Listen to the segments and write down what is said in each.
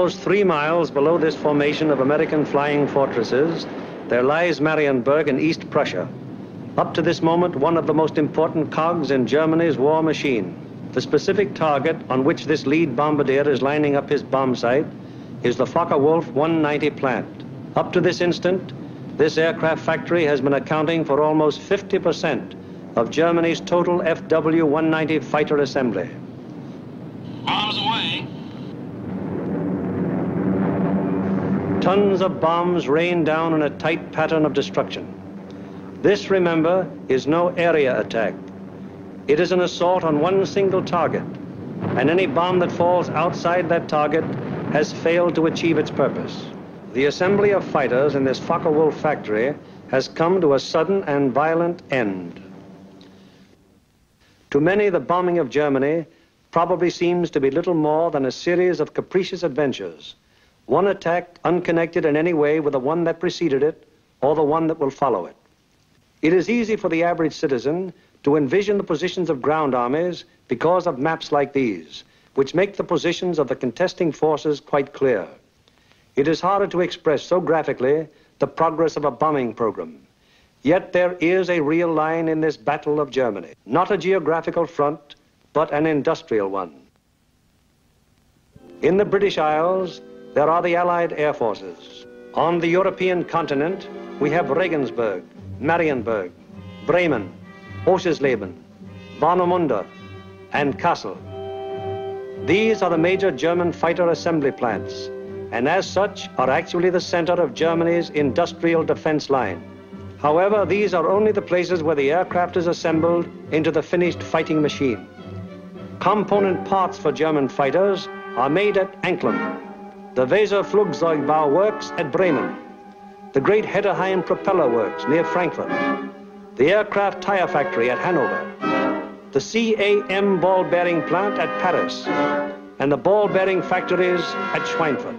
Almost 3 miles below this formation of American flying fortresses, there lies Marienburg in East Prussia. Up to this moment, one of the most important cogs in Germany's war machine. The specific target on which this lead bombardier is lining up his bomb sight is the Focke-Wulf 190 plant. Up to this instant, this aircraft factory has been accounting for almost 50% of Germany's total FW-190 fighter assembly. Bombs away. Tons of bombs rain down in a tight pattern of destruction. This, remember, is no area attack. It is an assault on one single target, and any bomb that falls outside that target has failed to achieve its purpose. The assembly of fighters in this Focke-Wulf factory has come to a sudden and violent end. To many, the bombing of Germany probably seems to be little more than a series of capricious adventures, one attack unconnected in any way with the one that preceded it or the one that will follow it. It is easy for the average citizen to envision the positions of ground armies because of maps like these, which make the positions of the contesting forces quite clear. It is harder to express so graphically the progress of a bombing program. Yet there is a real line in this battle of Germany, not a geographical front, but an industrial one. In the British Isles, there are the Allied air forces. On the European continent, we have Regensburg, Marienburg, Bremen, Oschersleben, Warnemünde, and Kassel. These are the major German fighter assembly plants, and as such are actually the center of Germany's industrial defense line. However, these are only the places where the aircraft is assembled into the finished fighting machine. Component parts for German fighters are made at Anklam, the Weser Flugzeugbau Works at Bremen, the great Hedderheim Propeller Works near Frankfurt, the aircraft tire factory at Hanover, the CAM ball bearing plant at Paris, and the ball bearing factories at Schweinfurt.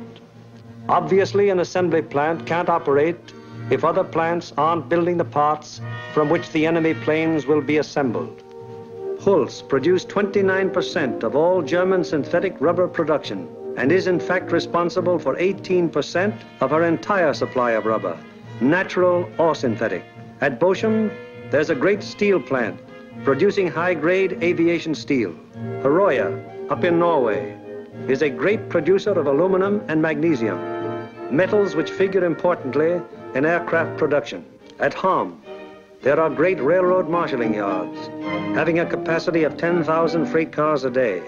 Obviously, an assembly plant can't operate if other plants aren't building the parts from which the enemy planes will be assembled. Hulls produced 29% of all German synthetic rubber production and is in fact responsible for 18% of our entire supply of rubber, natural or synthetic. At Bochum, there's a great steel plant producing high-grade aviation steel. Herøya, up in Norway, is a great producer of aluminum and magnesium, metals which figure importantly in aircraft production. At Ham, there are great railroad marshalling yards, having a capacity of 10,000 freight cars a day.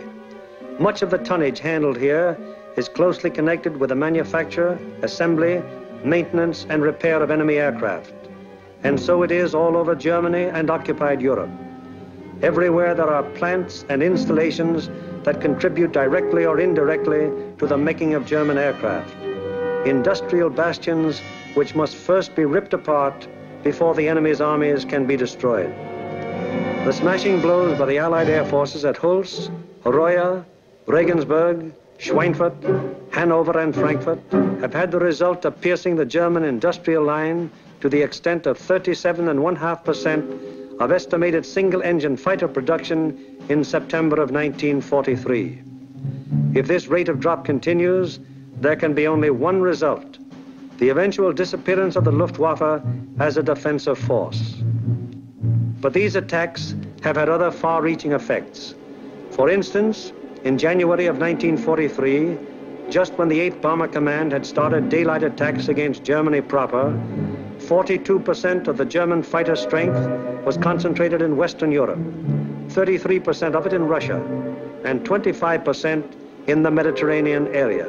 Much of the tonnage handled here is closely connected with the manufacture, assembly, maintenance, and repair of enemy aircraft. And so it is all over Germany and occupied Europe. Everywhere there are plants and installations that contribute directly or indirectly to the making of German aircraft. Industrial bastions which must first be ripped apart before the enemy's armies can be destroyed. The smashing blows by the Allied air forces at Hulls, Herøya, Regensburg, Schweinfurt, Hanover, and Frankfurt have had the result of piercing the German industrial line to the extent of 37.5% of estimated single-engine fighter production in September of 1943. If this rate of drop continues, there can be only one result: the eventual disappearance of the Luftwaffe as a defensive force. But these attacks have had other far-reaching effects. For instance, in January of 1943, just when the 8th Bomber Command had started daylight attacks against Germany proper, 42% of the German fighter strength was concentrated in Western Europe, 33% of it in Russia, and 25% in the Mediterranean area.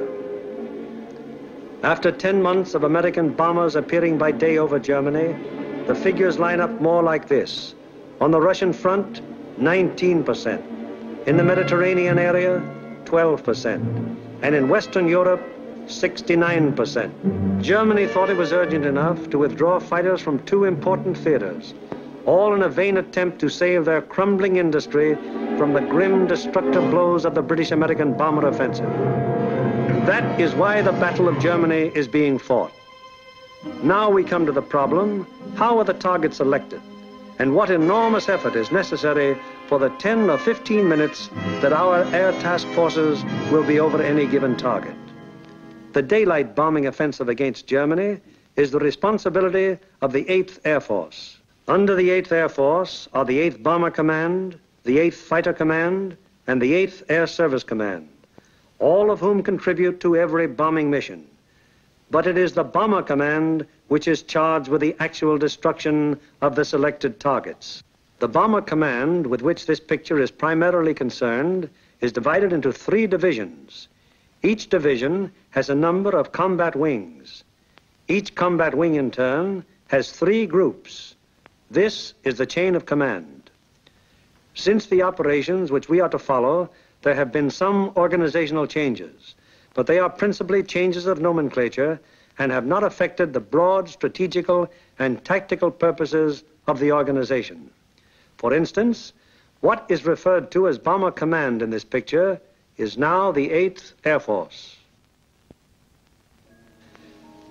After 10 months of American bombers appearing by day over Germany, the figures line up more like this. On the Russian front, 19%. In the Mediterranean area, 12%. And in Western Europe, 69%. Germany thought it was urgent enough to withdraw fighters from 2 important theaters, all in a vain attempt to save their crumbling industry from the grim, destructive blows of the British-American bomber offensive. That is why the Battle of Germany is being fought. Now we come to the problem: how are the targets selected? And what enormous effort is necessary for the 10 or 15 minutes that our air task forces will be over any given target? The daylight bombing offensive against Germany is the responsibility of the 8th Air Force. Under the 8th Air Force are the 8th Bomber Command, the 8th Fighter Command, and the 8th Air Service Command, all of whom contribute to every bombing mission. But it is the Bomber Command which is charged with the actual destruction of the selected targets. The Bomber Command, with which this picture is primarily concerned, is divided into 3 divisions. Each division has a number of combat wings. Each combat wing, in turn, has 3 groups. This is the chain of command. Since the operations which we are to follow, there have been some organizational changes, but they are principally changes of nomenclature and have not affected the broad strategical and tactical purposes of the organization. For instance, what is referred to as Bomber Command in this picture is now the 8th Air Force.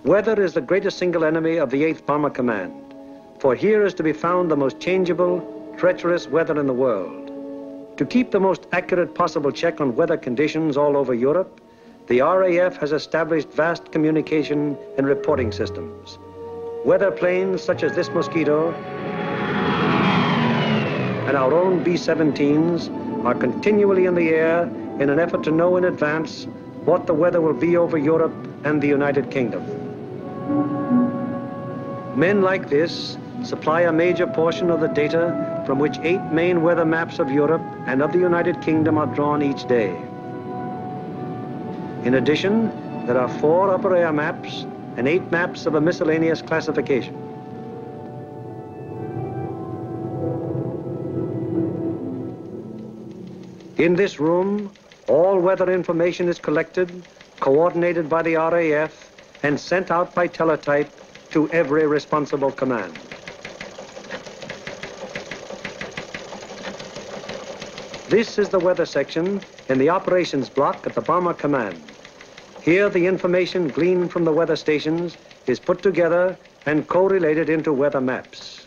Weather is the greatest single enemy of the 8th Bomber Command, for here is to be found the most changeable, treacherous weather in the world. To keep the most accurate possible check on weather conditions all over Europe, the RAF has established vast communication and reporting systems. Weather planes such as this Mosquito and our own B-17s are continually in the air in an effort to know in advance what the weather will be over Europe and the United Kingdom. Men like this supply a major portion of the data from which 8 main weather maps of Europe and of the United Kingdom are drawn each day. In addition, there are 4 upper air maps and 8 maps of a miscellaneous classification. In this room, all weather information is collected, coordinated by the RAF, and sent out by teletype to every responsible command. This is the weather section in the operations block at the Bomber Command. Here, the information gleaned from the weather stations is put together and correlated into weather maps.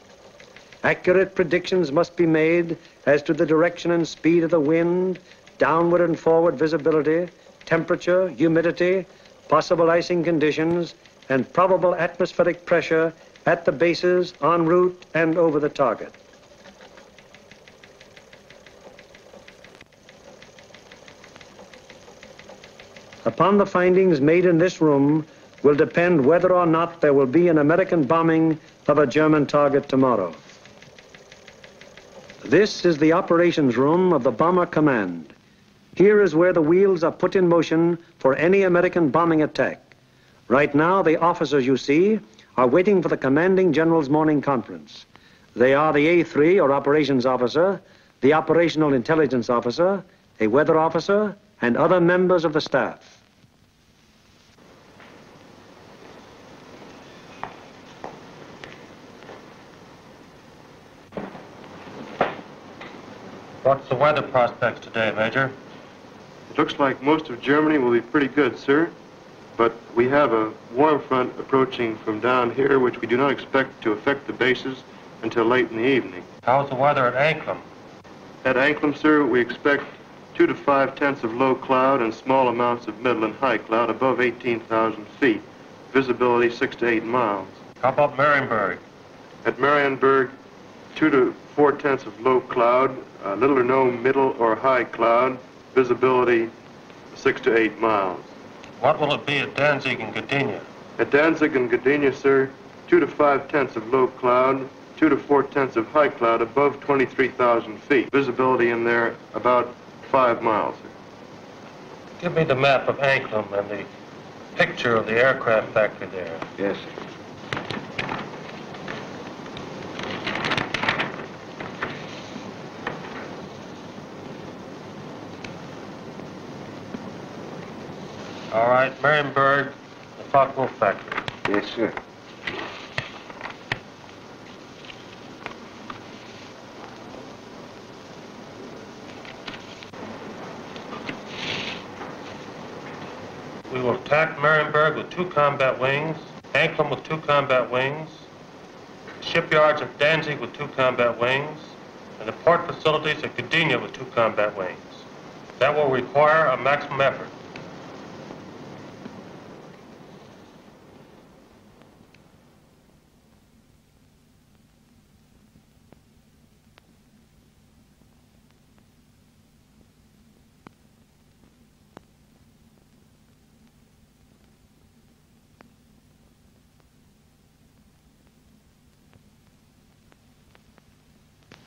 Accurate predictions must be made as to the direction and speed of the wind, downward and forward visibility, temperature, humidity, possible icing conditions, and probable atmospheric pressure at the bases, en route, and over the target. Upon the findings made in this room will depend whether or not there will be an American bombing of a German target tomorrow. This is the operations room of the Bomber Command. Here is where the wheels are put in motion for any American bombing attack. Right now, the officers you see are waiting for the commanding general's morning conference. They are the A3, or operations officer, the operational intelligence officer, a weather officer, and other members of the staff. What's the weather prospects today, Major? It looks like most of Germany will be pretty good, sir. But we have a warm front approaching from down here, which we do not expect to affect the bases until late in the evening. How's the weather at Anklam? At Anklam, sir, we expect 2 to 5 tenths of low cloud and small amounts of middle and high cloud above 18,000 feet. Visibility 6 to 8 miles. How about Marienburg? At Marienburg, 2 to 4 tenths of low cloud, little or no middle or high cloud, visibility 6 to 8 miles. What will it be at Danzig and Gdynia? At Danzig and Gdynia, sir, 2 to 5 tenths of low cloud, 2 to 4 tenths of high cloud above 23,000 feet. Visibility in there about 5 miles. Give me the map of Anklam and the picture of the aircraft factory there. Yes, sir. All right, Marienburg, the Focke-Wulf factory. Yes, sir. We will attack Marienburg with 2 combat wings, Anklam with 2 combat wings, shipyards at Danzig with 2 combat wings, and the port facilities at Gdynia with 2 combat wings. That will require a maximum effort.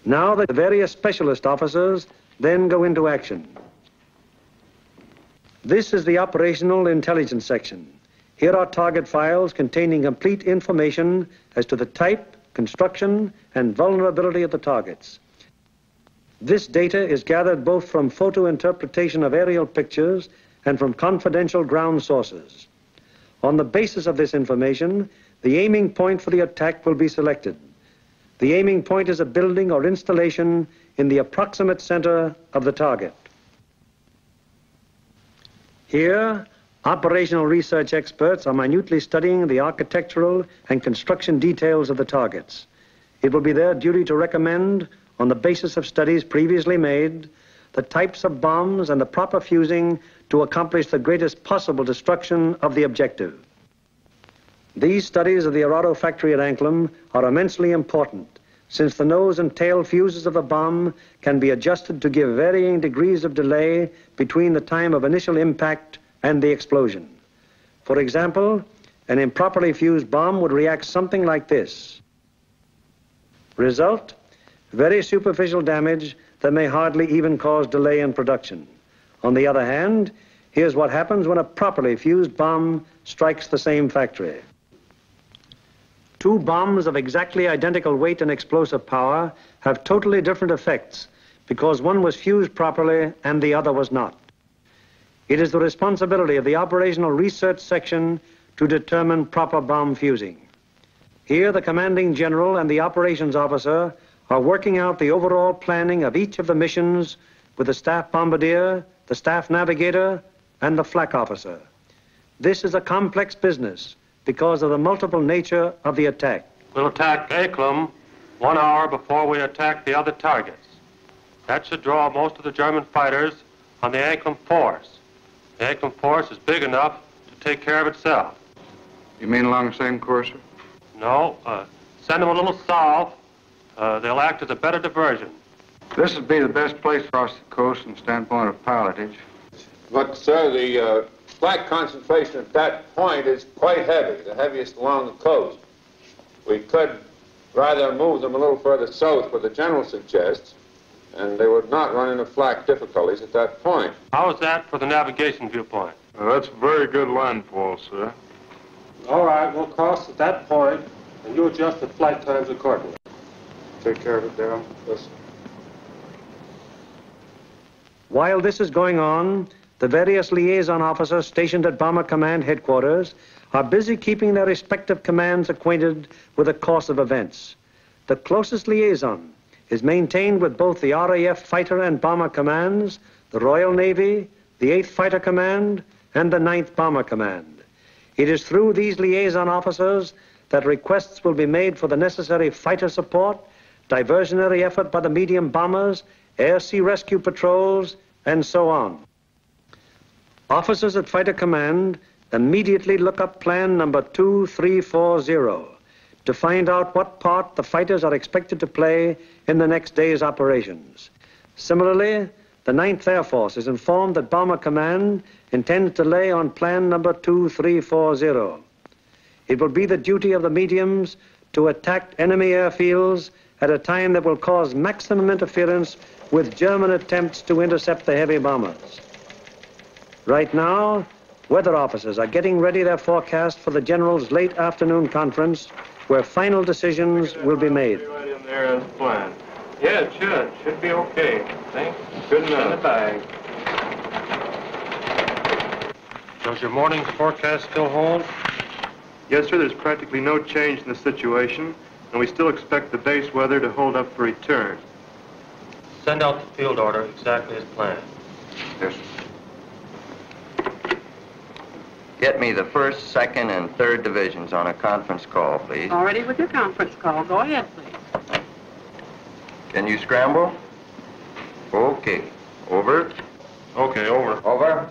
Now the various specialist officers then go into action. This is the operational intelligence section. Here are target files containing complete information as to the type, construction, and vulnerability of the targets. This data is gathered both from photo interpretation of aerial pictures and from confidential ground sources. On the basis of this information, the aiming point for the attack will be selected. The aiming point is a building or installation in the approximate center of the target. Here, operational research experts are minutely studying the architectural and construction details of the targets. It will be their duty to recommend, on the basis of studies previously made, the types of bombs and the proper fusing to accomplish the greatest possible destruction of the objective. These studies of the Arado factory at Anklam are immensely important, since the nose and tail fuses of the bomb can be adjusted to give varying degrees of delay between the time of initial impact and the explosion. For example, an improperly fused bomb would react something like this. Result, very superficial damage that may hardly even cause delay in production. On the other hand, here's what happens when a properly fused bomb strikes the same factory. Two bombs of exactly identical weight and explosive power have totally different effects because one was fused properly and the other was not. It is the responsibility of the operational research section to determine proper bomb fusing. Here, the commanding general and the operations officer are working out the overall planning of each of the missions with the staff bombardier, the staff navigator, and the flak officer. This is a complex business because of the multiple nature of the attack. We'll attack Anklam 1 hour before we attack the other targets. That should draw most of the German fighters on the Anklam force. The Anklam force is big enough to take care of itself. You mean along the same course, sir? No, send them a little south. They'll act as a better diversion. This would be the best place across the coast from the standpoint of pilotage. But, sir, the flak concentration at that point is quite heavy, the heaviest along the coast. We could rather move them a little further south, what the general suggests, and they would not run into flak difficulties at that point. How is that for the navigation viewpoint? That's a very good landfall, sir. All right, we'll cross at that point, and you adjust the flight times accordingly. Take care of it, Darrell. Yes. While this is going on, the various liaison officers stationed at Bomber Command headquarters are busy keeping their respective commands acquainted with the course of events. The closest liaison is maintained with both the RAF Fighter and Bomber Commands, the Royal Navy, the 8th Fighter Command, and the 9th Bomber Command. It is through these liaison officers that requests will be made for the necessary fighter support, diversionary effort by the medium bombers, air-sea rescue patrols, and so on. Officers at Fighter Command immediately look up plan number 2340 to find out what part the fighters are expected to play in the next day's operations. Similarly, the 9th Air Force is informed that Bomber Command intends to lay on plan number 2340. It will be the duty of the mediums to attack enemy airfields at a time that will cause maximum interference with German attempts to intercept the heavy bombers. Right now, weather officers are getting ready their forecast for the General's late afternoon conference, where final decisions will be made. Right in there as planned. Yeah, it should. Should be okay. Thanks. Good enough. In the bag. Does your morning's forecast still hold? Yes, sir, there's practically no change in the situation, and we still expect the base weather to hold up for return. Send out the field order exactly as planned. Yes, sir. Get me the 1st, 2nd, and 3rd divisions on a conference call, please. Already with your conference call. Go ahead, please. Can you scramble? Okay. Over. Okay, over. Over.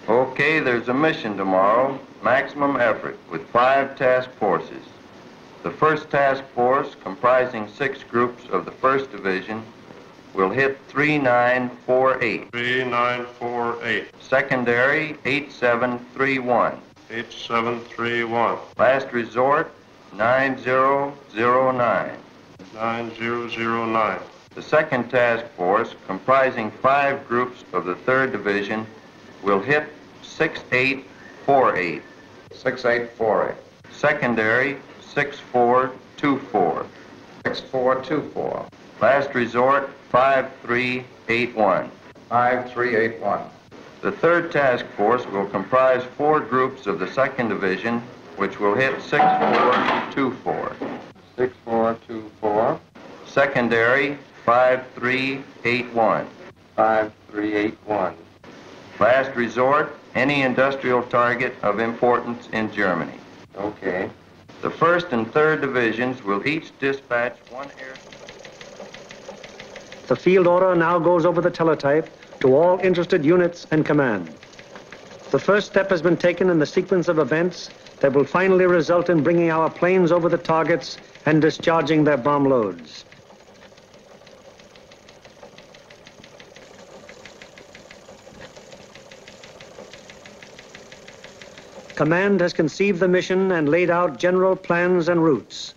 Okay, there's a mission tomorrow. Maximum effort with 5 task forces. The 1st task force, comprising 6 groups of the 1st Division, will hit 3948. 3948. Secondary, 8731. 8731. Last resort, 9009. 9009. The 2nd Task Force, comprising 5 groups of the 3rd Division, will hit 6848. 6848. Secondary, 6424. 6424. Last resort, 5381. 5381. The 3rd Task Force will comprise 4 groups of the 2nd Division, which will hit 6424. 6424. Secondary, 5381. 5381. Last resort, any industrial target of importance in Germany. Okay. The 1st and 3rd Divisions will each dispatch 1 air... The field order now goes over the teletype to all interested units and command. The first step has been taken in the sequence of events that will finally result in bringing our planes over the targets and discharging their bomb loads. Command has conceived the mission and laid out general plans and routes.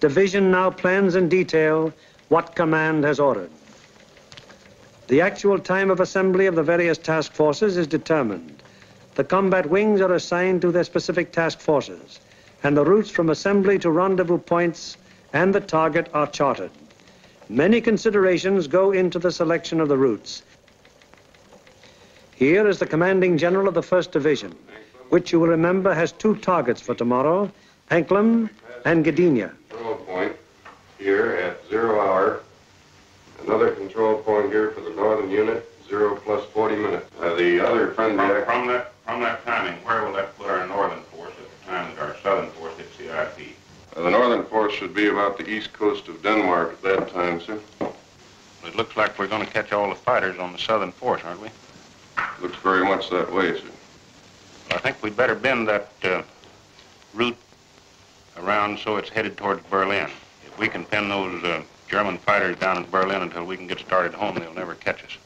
Division now plans in detail what command has ordered. The actual time of assembly of the various task forces is determined. The combat wings are assigned to their specific task forces, and the routes from assembly to rendezvous points and the target are charted. Many considerations go into the selection of the routes. Here is the commanding general of the 1st Division, which you will remember has 2 targets for tomorrow, Anklam and Gdynia. Control point here at 0 hour. Another control point here for the northern unit, 0 plus 40 minutes. The other friendly... From that timing, where will that put our northern force at the time that our southern force hits the IP? The northern force should be about the east coast of Denmark at that time, sir. It looks like we're going to catch all the fighters on the southern force, aren't we? Looks very much that way, sir. Well, I think we'd better bend that route around so it's headed towards Berlin. If we can pin those German fighters down in Berlin until we can get started home, they'll never catch us.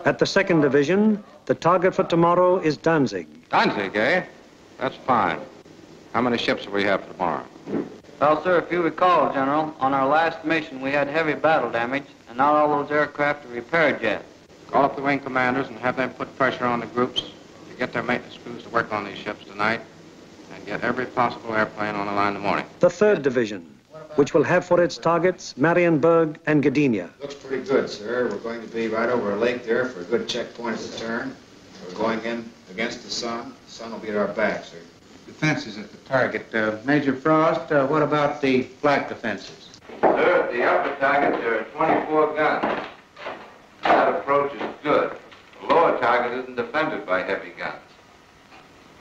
At the 2nd Division, the target for tomorrow is Danzig. Danzig, eh? That's fine. How many ships do we have for tomorrow? Well, sir, if you recall, General, on our last mission we had heavy battle damage, and not all those aircraft are repaired yet. Call up the wing commanders and have them put pressure on the groups to get their maintenance crews to work on these ships tonight and get every possible airplane on the line in the morning. The 3rd Division, which will have for its targets Marienburg and Gdynia. Looks pretty good, sir. We're going to be right over a lake there for a good checkpoint at the turn. We're going in against the sun. The sun will be at our back, sir. Defenses at the target. Major Frost, what about the flak defenses? Sir, at the upper target, there are 24 guns. That approach is good. The lower target isn't defended by heavy guns.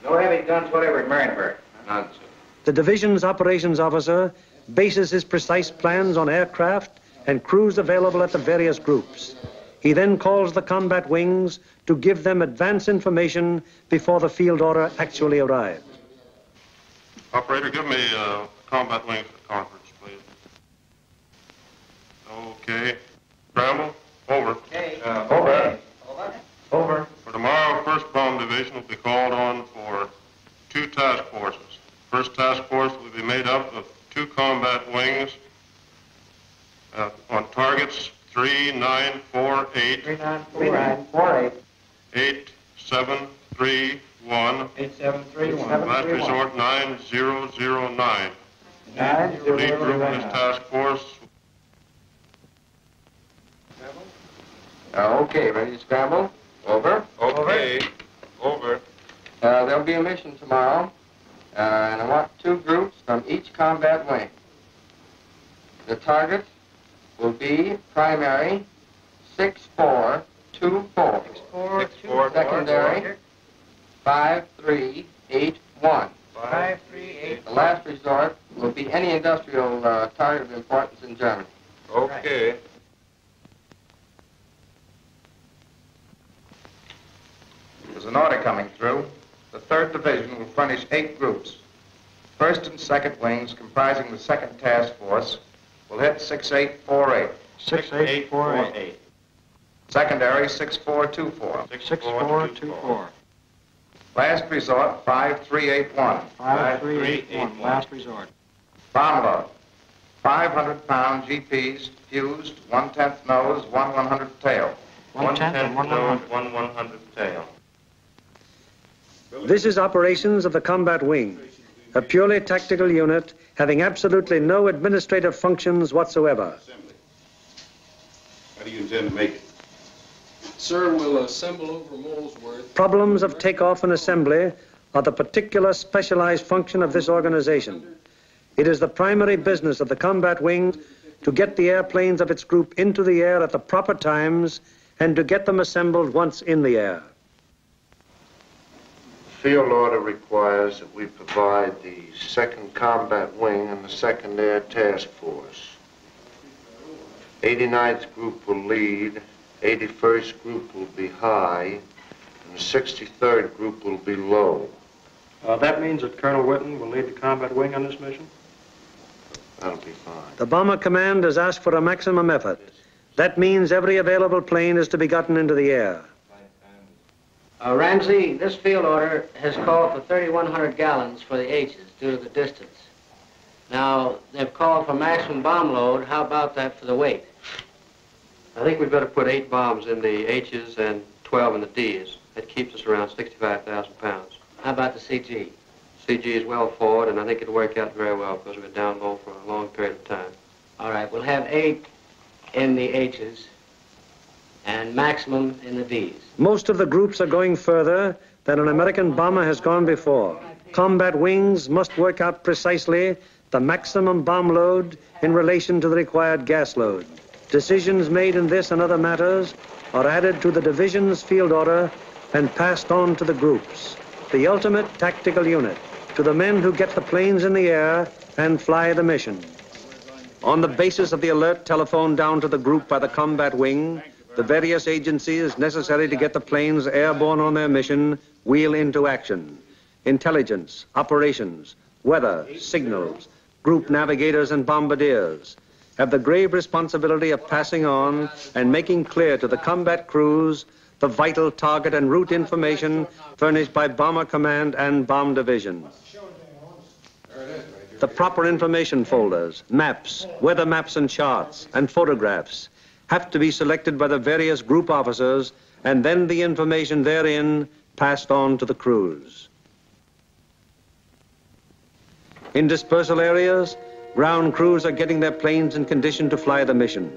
No heavy guns whatever at Marienburg. None, sir. The division's operations officer bases his precise plans on aircraft and crews available at the various groups. He then calls the combat wings to give them advance information before the field order actually arrives. Operator, give me combat wings conference, please. Okay. Scramble, over. Okay. Over. Over. For tomorrow, 1st Bomb Division will be called on for 2 task forces. 1st Task Force will be made up of 2 combat wings on targets 3948. 3948. 8731. 8731. Last resort 9009. Lead group in this task force. Okay, ready to scramble? Over. Okay. Over. There'll be a mission tomorrow, and I want 2 groups from each combat wing. The target will be primary 6424. 6424. Secondary 5381. 5381. The last resort will be any industrial target of importance in Germany. Okay. There's an order coming through. The 3rd Division will furnish 8 groups. 1st and 2nd wings, comprising the 2nd Task Force, will hit 6848. 6848. Secondary 6424. 6424. Last resort 5381. 5381. Last resort. Bomb load 500-pound GPs fused, 1/10 nose, 1/100th tail. 1/10 nose, 1/100th tail. This is operations of the combat wing, a purely tactical unit having absolutely no administrative functions whatsoever. How do you intend to make it? Sir, we'll assemble over Molesworth. Problems of takeoff and assembly are the particular specialized function of this organization. It is the primary business of the combat wing to get the airplanes of its group into the air at the proper times and to get them assembled once in the air. The field order requires that we provide the 2nd Combat Wing and the 2nd Air Task Force. 89th Group will lead, 81st Group will be high, and the 63rd Group will be low. That means that Colonel Whitten will lead the combat wing on this mission? That'll be fine. The Bomber Command has asked for a maximum effort. That means every available plane is to be gotten into the air. Ramsey, this field order has called for 3,100 gallons for the H's due to the distance. Now, they've called for maximum bomb load. How about that for the weight? I think we'd better put 8 bombs in the H's and 12 in the D's. That keeps us around 65,000 pounds. How about the CG? CG is well forward, and I think it'll work out very well because we've been down low for a long period of time. All right, we'll have 8 in the H's and maximum in the D's. Most of the groups are going further than an American bomber has gone before. Combat wings must work out precisely the maximum bomb load in relation to the required gas load. Decisions made in this and other matters are added to the division's field order and passed on to the groups, the ultimate tactical unit, to the men who get the planes in the air and fly the mission. On the basis of the alert telephoned down to the group by the combat wing, the various agencies necessary to get the planes airborne on their mission wheel into action. Intelligence, operations, weather, signals, group navigators and bombardiers have the grave responsibility of passing on and making clear to the combat crews the vital target and route information furnished by Bomber Command and Bomb Division. The proper information folders, maps, weather maps and charts, and photographs have to be selected by the various group officers and then the information therein passed on to the crews. In dispersal areas, ground crews are getting their planes in condition to fly the mission.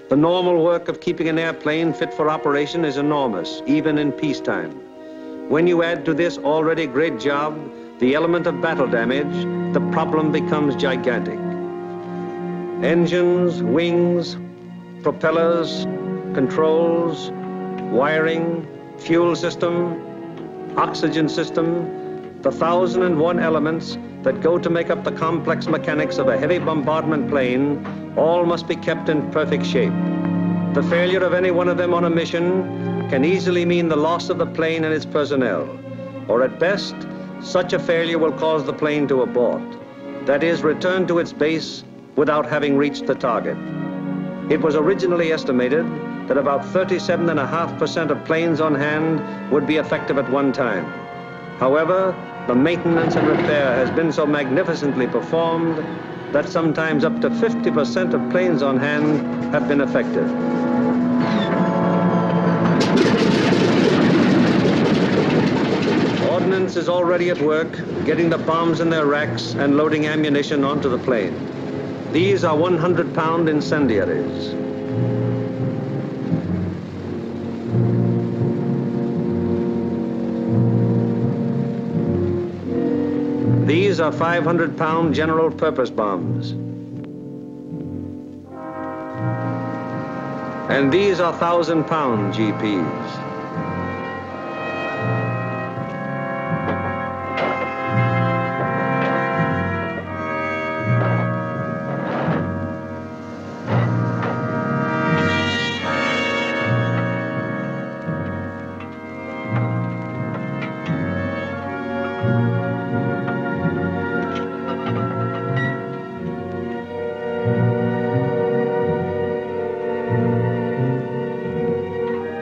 The normal work of keeping an airplane fit for operation is enormous, even in peacetime. When you add to this already great job the element of battle damage, the problem becomes gigantic. Engines, wings, propellers, controls, wiring, fuel system, oxygen system, the 1,001 elements that go to make up the complex mechanics of a heavy bombardment plane all must be kept in perfect shape. The failure of any one of them on a mission can easily mean the loss of the plane and its personnel, or at best, such a failure will cause the plane to abort, that is, return to its base without having reached the target. It was originally estimated that about 37.5% of planes on hand would be effective at one time. However, the maintenance and repair has been so magnificently performed that sometimes up to 50% of planes on hand have been effective. Ordnance is already at work, getting the bombs in their racks and loading ammunition onto the plane. These are 100-pound incendiaries. These are 500-pound general purpose bombs. And these are 1,000-pound GPs.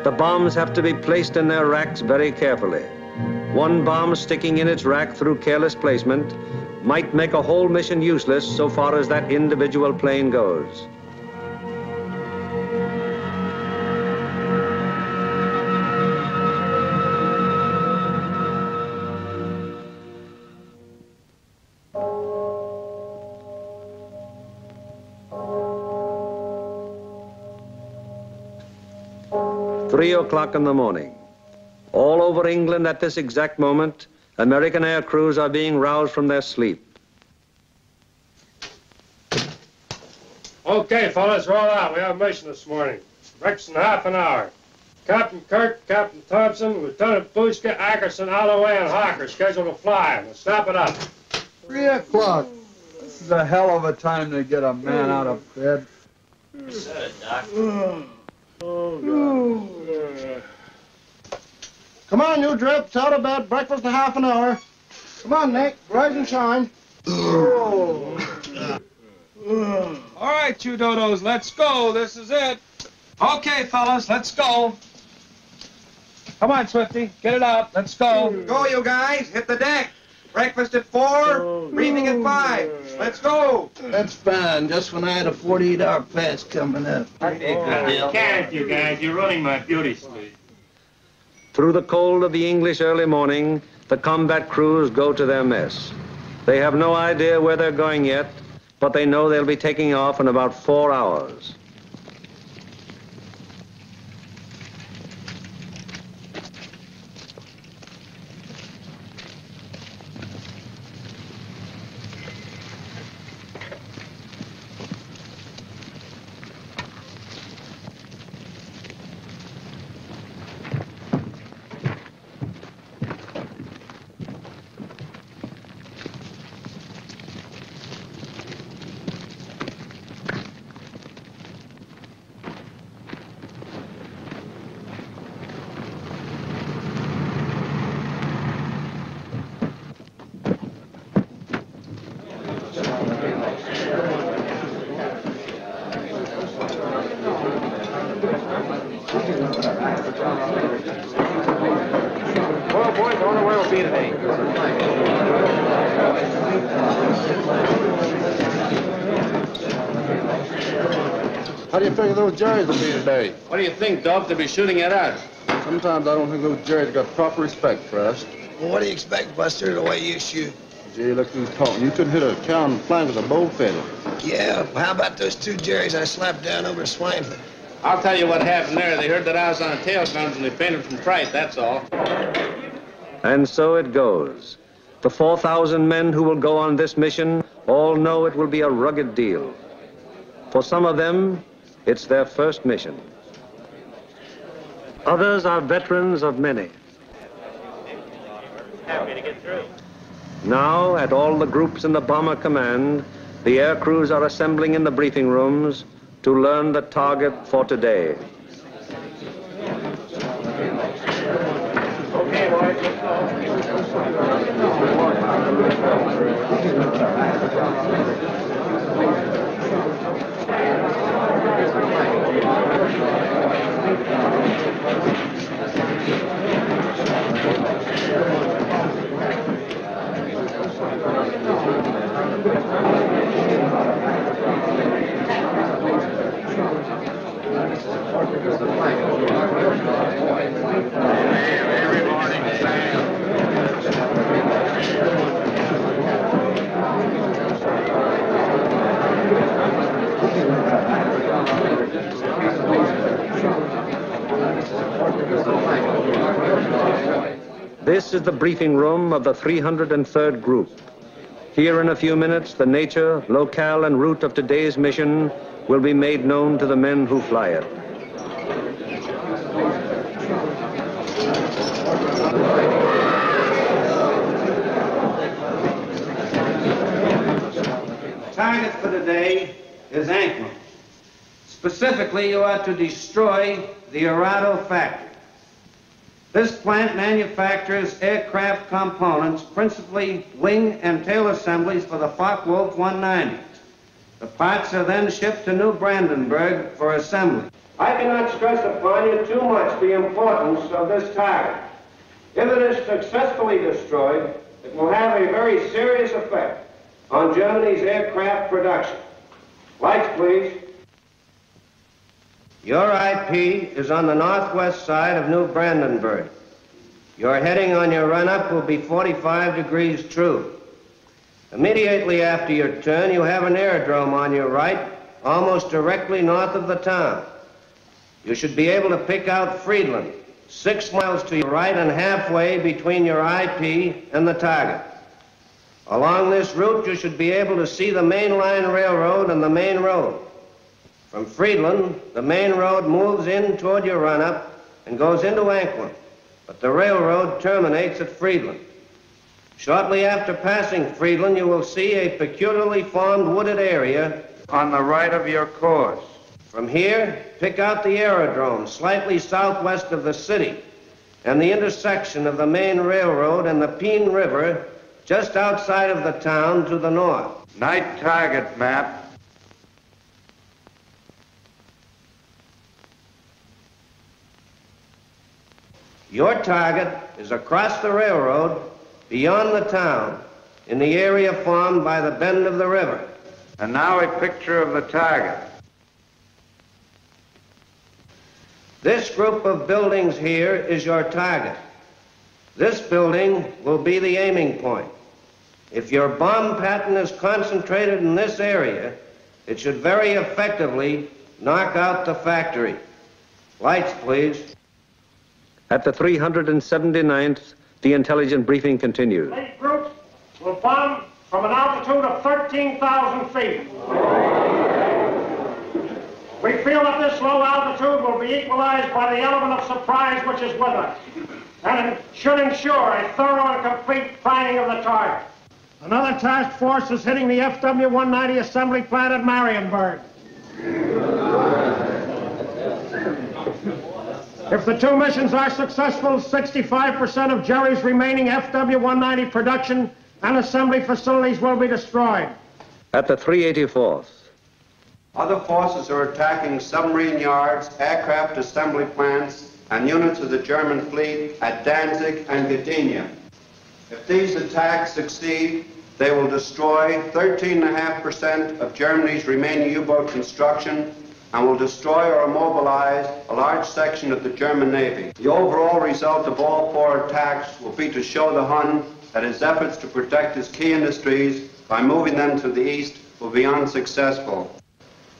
The bombs have to be placed in their racks very carefully. One bomb sticking in its rack through careless placement might make a whole mission useless so far as that individual plane goes. Three o'clock in the morning. All over England at this exact moment, American air crews are being roused from their sleep. Okay, fellas, roll out. We have a mission this morning. Breakfast in half an hour. Captain Kirk, Captain Thompson, Lieutenant Buska, Ackerson, Holloway, and Hawker scheduled to fly. We'll snap it up. 3 o'clock. This is a hell of a time to get a man out of bed. Said it, Doc. Come on, you drips, out of bed, breakfast in half an hour. Come on, Nick, rise and shine. All right, you dodos, let's go. This is it. Okay, fellas, let's go. Come on, Swifty, get it out. Let's go. Go, you guys. Hit the deck. Breakfast at 4, briefing at 5. Let's go. That's fine, just when I had a 48-hour pass coming up. Can't you guys? You're running my beauty sleep. Through the cold of the English early morning, the combat crews go to their mess. They have no idea where they're going yet, but they know they'll be taking off in about 4 hours. How do you figure those Jerrys will be today? What do you think, Doc? They'll be shooting at us. Sometimes I don't think those Jerrys got proper respect for us. Well, what do you expect, Buster, the way you shoot? Gee, look who's talking. You couldn't hit a cow in the flank with a bow feather. Yeah, well, how about those 2 Jerrys I slapped down over Swineford? I'll tell you what happened there. They heard that I was on tail guns and they fainted from fright, that's all. And so it goes. The 4,000 men who will go on this mission all know it will be a rugged deal. For some of them, it's their first mission. Others are veterans of many. Happy to get through. Now, at all the groups in the Bomber Command, the air crews are assembling in the briefing rooms to learn the target for today. Okay, boys, let's go. This is the briefing room of the 303rd Group. Here in a few minutes, the nature, locale, and route of today's mission will be made known to the men who fly it. Target for today is Anklam. Specifically, you are to destroy the Arado factory. This plant manufactures aircraft components, principally wing and tail assemblies for the Focke-Wulf 190. The parts are then shipped to New Brandenburg for assembly. I cannot stress upon you too much the importance of this target. If it is successfully destroyed, it will have a very serious effect on Germany's aircraft production. Lights, please. Your IP is on the northwest side of New Brandenburg. Your heading on your run-up will be 45 degrees true. Immediately after your turn, you have an aerodrome on your right, almost directly north of the town. You should be able to pick out Friedland, 6 miles to your right and halfway between your IP and the target. Along this route, you should be able to see the main line railroad and the main road. From Friedland, the main road moves in toward your run-up and goes into Anklam, but the railroad terminates at Friedland. Shortly after passing Friedland, you will see a peculiarly formed wooded area on the right of your course. From here, pick out the aerodrome slightly southwest of the city and the intersection of the main railroad and the Peene River just outside of the town to the north. Night target map. Your target is across the railroad, beyond the town, in the area formed by the bend of the river. And now a picture of the target. This group of buildings here is your target. This building will be the aiming point. If your bomb pattern is concentrated in this area, it should very effectively knock out the factory. Lights, please. At the 379th, the intelligence briefing continues. 8 groups will bomb from an altitude of 13,000 feet. We feel that this low altitude will be equalized by the element of surprise which is with us, and it should ensure a thorough and complete finding of the target. Another task force is hitting the FW-190 assembly plant at Marienburg. If the 2 missions are successful, 65% of Jerry's remaining FW-190 production and assembly facilities will be destroyed. At the 384th. Other forces are attacking submarine yards, aircraft assembly plants, and units of the German fleet at Danzig and Gdynia. If these attacks succeed, they will destroy 13.5% of Germany's remaining U-boat construction and will destroy or immobilize a large section of the German Navy. The overall result of all 4 attacks will be to show the Hun that his efforts to protect his key industries by moving them to the east will be unsuccessful.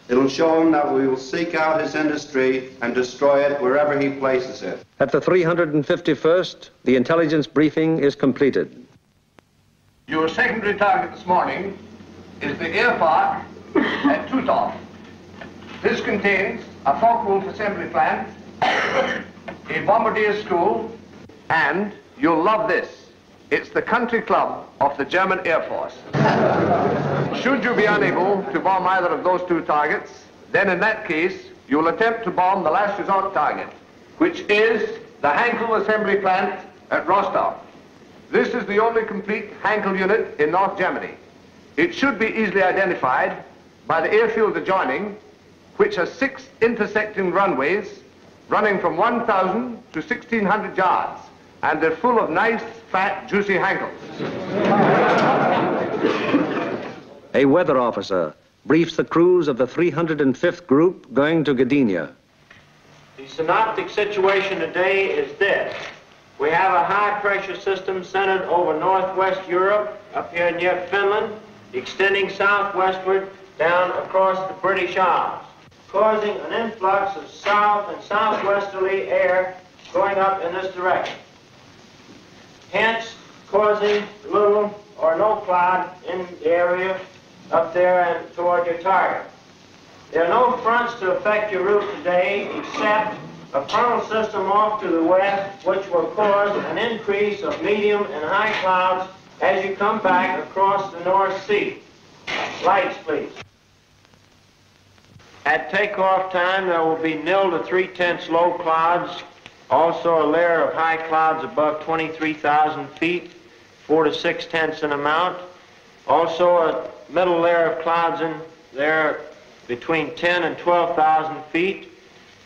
It'll show him that we will seek out his industry and destroy it wherever he places it. At the 351st, the intelligence briefing is completed. Your secondary target this morning is the air park at Tutov. This contains a Focke-Wulf assembly plant, a bombardier school, and you'll love this. It's the country club of the German Air Force. Should you be unable to bomb either of those 2 targets, then in that case, you'll attempt to bomb the last resort target, which is the Hankel assembly plant at Rostov. This is the only complete Hankel unit in North Germany. It should be easily identified by the airfield adjoining, which has 6 intersecting runways running from 1,000 to 1,600 yards, and they're full of nice, fat, juicy Hankels. A weather officer briefs the crews of the 305th group going to Gdynia. The synoptic situation today is this. We have a high-pressure system centered over northwest Europe, up here near Finland, extending southwestward down across the British Isles, causing an influx of south and southwesterly air going up in this direction, hence causing little or no cloud in the area up there and toward your target. There are no fronts to affect your route today except a frontal system off to the west, which will cause an increase of medium and high clouds as you come back across the North Sea. Lights, please. At takeoff time, there will be 0 to 3/10 low clouds, also a layer of high clouds above 23,000 feet, 4 to 6/10 in amount. Also a middle layer of clouds in there between 10 and 12,000 feet.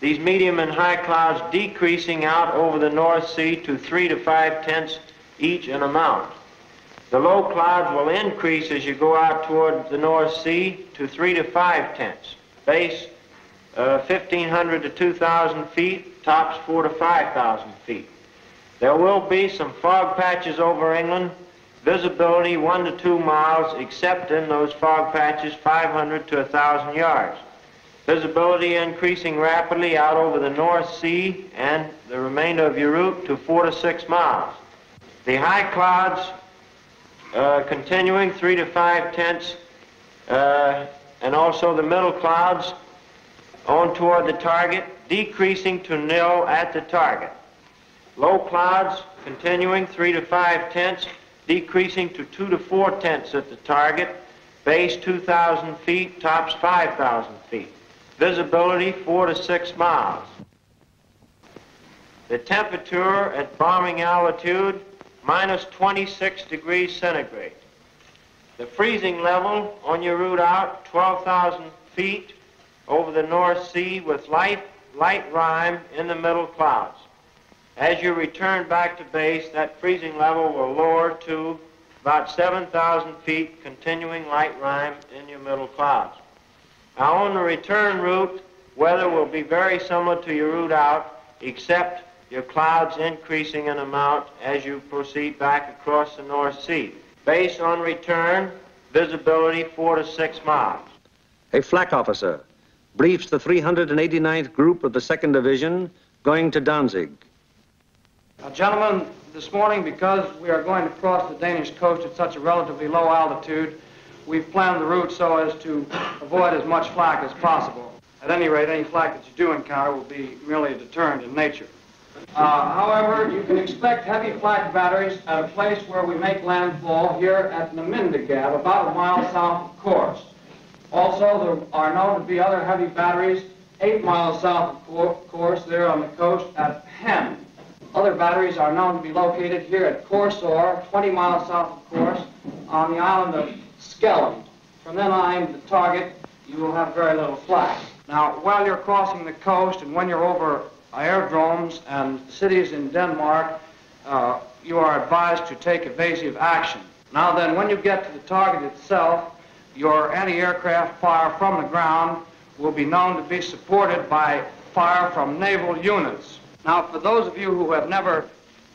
These medium and high clouds decreasing out over the North Sea to 3 to 5 tenths each in amount. The low clouds will increase as you go out toward the North Sea to 3 to 5 tenths. Base 1,500 to 2,000 feet, tops 4 to 5,000 feet. There will be some fog patches over England, visibility 1 to 2 miles, except in those fog patches 500 to 1,000 yards. Visibility increasing rapidly out over the North Sea and the remainder of your route to 4 to 6 miles. The high clouds continuing 3 to 5 tenths, and also the middle clouds on toward the target, decreasing to nil at the target. Low clouds continuing 3 to 5 tenths, decreasing to 2 to 4 tenths at the target, base 2,000 feet, tops 5,000 feet. Visibility 4 to 6 miles. The temperature at bombing altitude, minus 26 degrees centigrade. The freezing level on your route out, 12,000 feet over the North Sea with light rime in the middle clouds. As you return back to base, that freezing level will lower to about 7,000 feet, continuing light rime in your middle clouds. Now, on the return route, weather will be very similar to your route out, except your clouds increasing in amount as you proceed back across the North Sea. Base on return, visibility 4 to 6 miles. A flak officer briefs the 389th Group of the 2nd Division going to Danzig. Gentlemen, this morning, because we are going to cross the Danish coast at such a relatively low altitude, we've planned the route so as to avoid as much flak as possible. At any rate, any flak that you do encounter will be merely a deterrent in nature. However, you can expect heavy flak batteries at a place where we make landfall here at Namindegab, about a mile south of Kursk. Also, there are known to be other heavy batteries 8 miles south of Kursk, there on the coast at Hem. Other batteries are known to be located here at Korsor, 20 miles south of Kursk, on the island of Skellum. From then on to the target, you will have very little flak. Now, while you're crossing the coast and when you're over aerodromes and cities in Denmark, you are advised to take evasive action. Now then, when you get to the target itself, your anti-aircraft fire from the ground will be known to be supported by fire from naval units. Now, for those of you who have never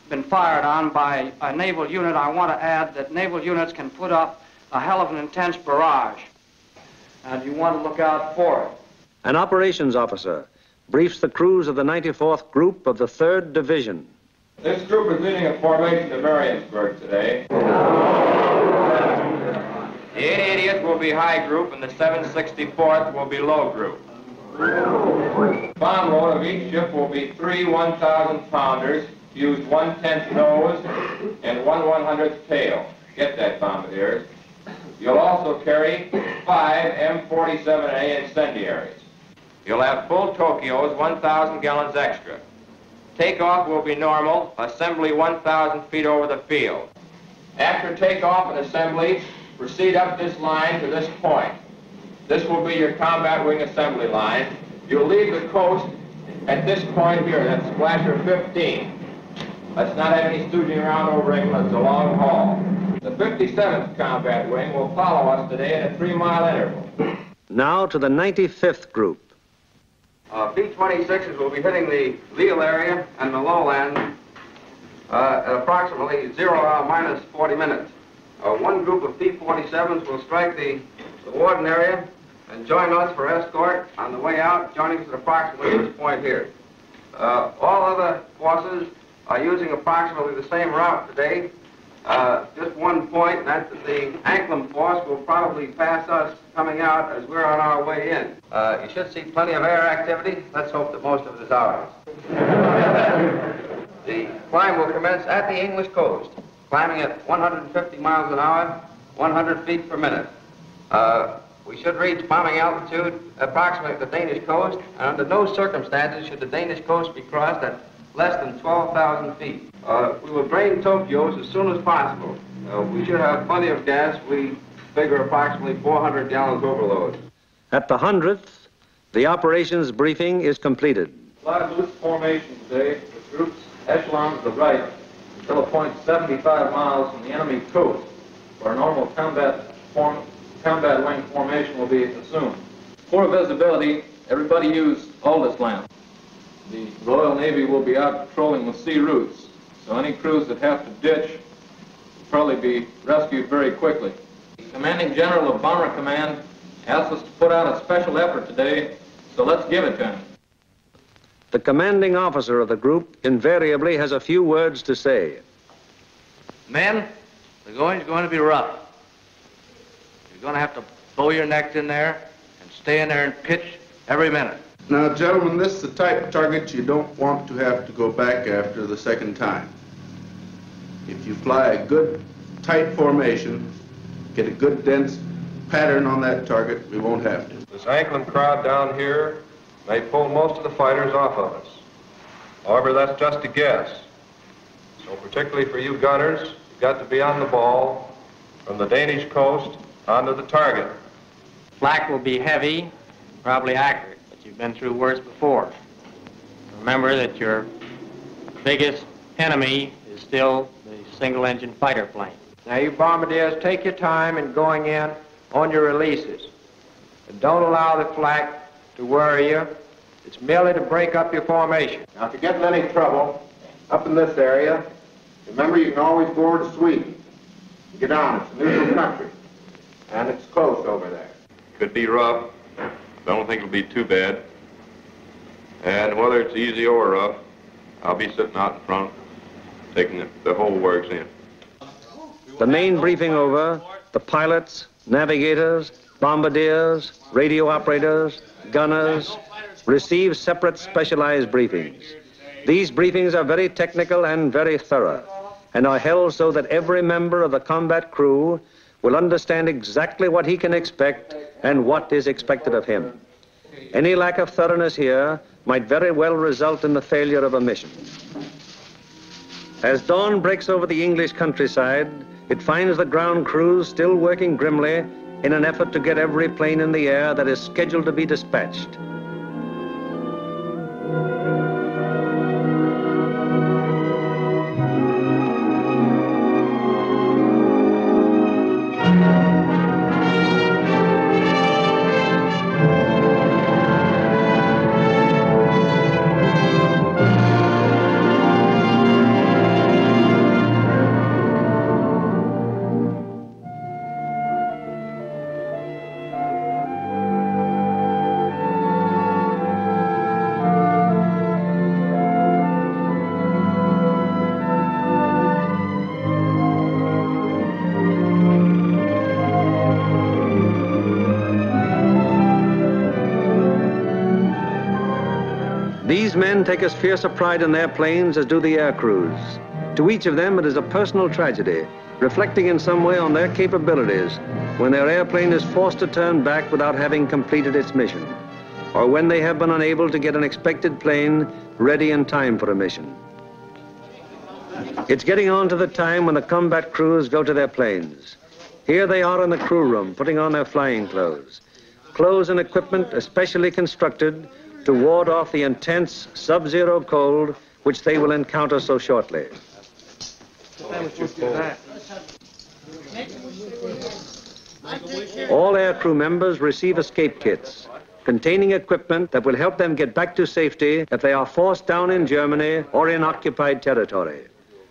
been fired on by a naval unit, I want to add that naval units can put up a hell of an intense barrage, and you want to look out for it. An operations officer briefs the crews of the 94th Group of the 3rd Division. This group is leading a formation to Mariensburg today. The 880th will be high group and the 764th will be low group. Bomb load of each ship will be 3 1,000-pounders, use 1/10 nose and 1/100th tail. Get that, bombardiers. You'll also carry 5 M47A incendiaries. You'll have full Tokyos, 1,000 gallons extra. Takeoff will be normal, assembly 1,000 feet over the field. After takeoff and assembly, proceed up this line to this point. This will be your combat wing assembly line. You'll leave the coast at this point here, that's Splasher 15. Let's not have any stooging around over England, it's a long haul. The 57th Combat Wing will follow us today at a 3-mile interval. Now to the 95th Group. B-26s will be hitting the Lille area and the lowland at approximately 0 hour minus 40 minutes. One group of P-47s will strike the Warden area and join us for escort on the way out, joining us at approximately this point here. All other forces are using approximately the same route today. Just one point, and that's that the Anklam force will probably pass us coming out as we're on our way in. You should see plenty of air activity. Let's hope that most of it is ours. The climb will commence at the English coast, climbing at 150 miles an hour, 100 feet per minute. We should reach bombing altitude approximately at the Danish coast, and under no circumstances should the Danish coast be crossed at less than 12,000 feet. We will drain Tokyos as soon as possible. We should have plenty of gas. We figure approximately 400 gallons overload. At the 100th, The operations briefing is completed. Fly loose formation today with groups echelon to the right until a point 75 miles from the enemy coast, where a normal combat wing formation will be assumed. For visibility, everybody use Aldous lamp. The Royal Navy will be out patrolling with sea routes, so any crews that have to ditch will probably be rescued very quickly. The Commanding General of Bomber Command asked us to put out a special effort today, so let's give it to him. The commanding officer of the group invariably has a few words to say. Men, the going's going to be rough. You're going to have to bow your necks in there and stay in there and pitch every minute. Now, gentlemen, this is the type of target you don't want to have to go back after the second time. If you fly a good, tight formation, get a good, dense pattern on that target, we won't have to. This Anklin crowd down here may pull most of the fighters off of us. However, that's just a guess. So particularly for you gunners, you've got to be on the ball from the Danish coast onto the target. Flak will be heavy, probably accurate, but you've been through worse before. Remember that your biggest enemy is still the single-engine fighter plane. Now, you bombardiers, take your time in going in on your releases. And don't allow the flak to worry you. It's merely to break up your formation. Now, if you get in any trouble up in this area, remember you can always go over to Sweden. Get on, it's a neutral country. And it's close over there. Could be rough. I don't think it'll be too bad. And whether it's easy or rough, I'll be sitting out in front, taking the whole works in. The main briefing over, the pilots, navigators, bombardiers, radio operators, gunners receive separate specialized briefings. These briefings are very technical and very thorough and are held so that every member of the combat crew will understand exactly what he can expect and what is expected of him. Any lack of thoroughness here might very well result in the failure of a mission. As dawn breaks over the English countryside, it finds the ground crews still working grimly in an effort to get every plane in the air that is scheduled to be dispatched. These men take as fierce a pride in their planes as do the air crews. To each of them, it is a personal tragedy, reflecting in some way on their capabilities when their airplane is forced to turn back without having completed its mission, or when they have been unable to get an expected plane ready in time for a mission. It's getting on to the time when the combat crews go to their planes. Here they are in the crew room, putting on their flying clothes. Clothes and equipment especially constructed to ward off the intense sub-zero cold which they will encounter so shortly. All air crew members receive escape kits containing equipment that will help them get back to safety if they are forced down in Germany or in occupied territory.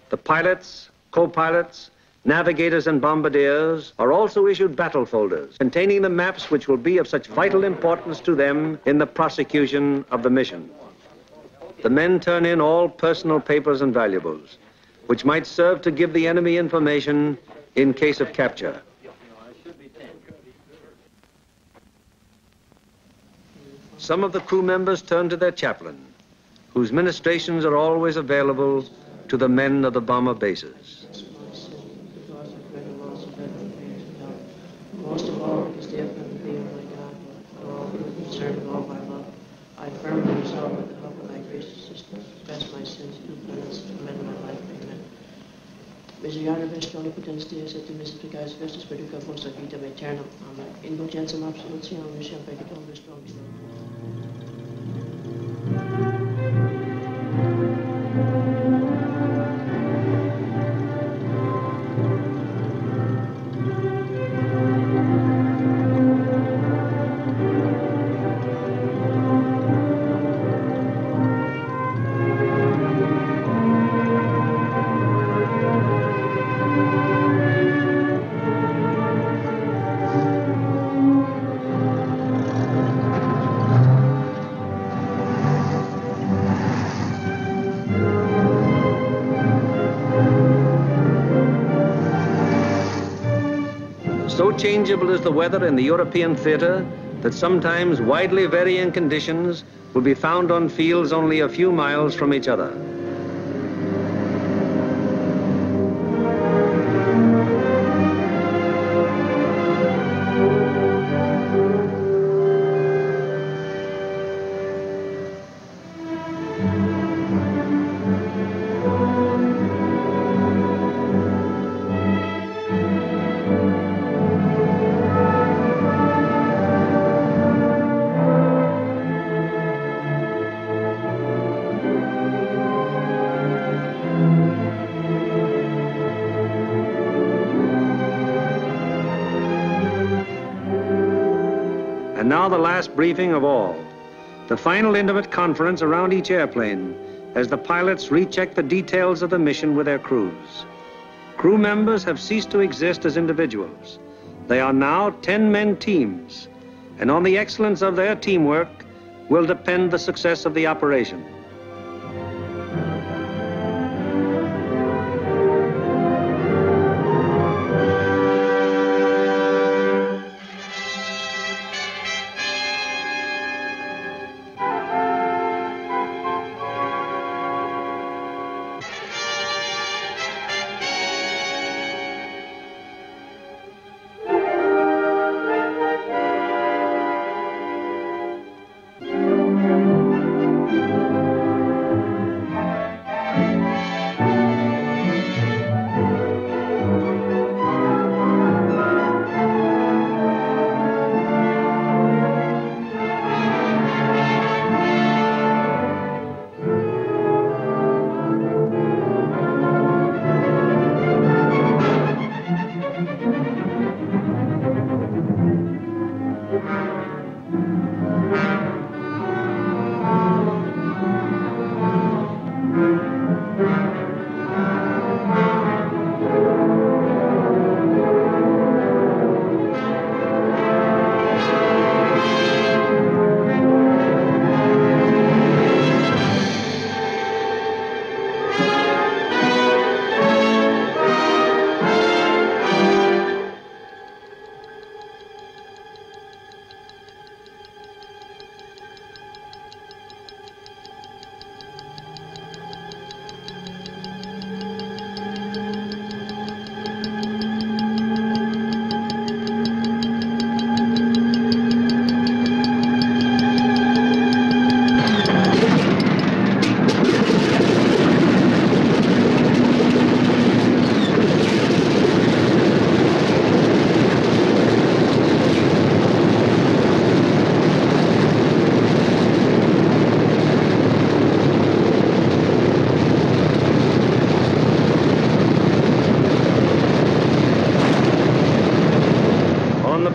The pilots, co-pilots, navigators and bombardiers are also issued battle folders containing the maps which will be of such vital importance to them in the prosecution of the mission. The men turn in all personal papers and valuables, which might serve to give the enemy information in case of capture. Some of the crew members turn to their chaplain, whose ministrations are always available to the men of the bomber bases. Most of all, because the effort be, O my God, for all who concern and all my love, I firmly resolve with the help of thy gracious assistance, confess my sins, do penance, and amend my life. Amen. Misericorde vestra omnipotens Deus et misericordias vestis perducat vostra vitam aeternam. Amen. Indulgentiam absolutionem, misericorde peccatum vestra omnipotens. So changeable is the weather in the European theater that sometimes widely varying conditions will be found on fields only a few miles from each other. And now the last briefing of all, the final intimate conference around each airplane as the pilots recheck the details of the mission with their crews. Crew members have ceased to exist as individuals. They are now 10-man teams, and on the excellence of their teamwork will depend the success of the operation.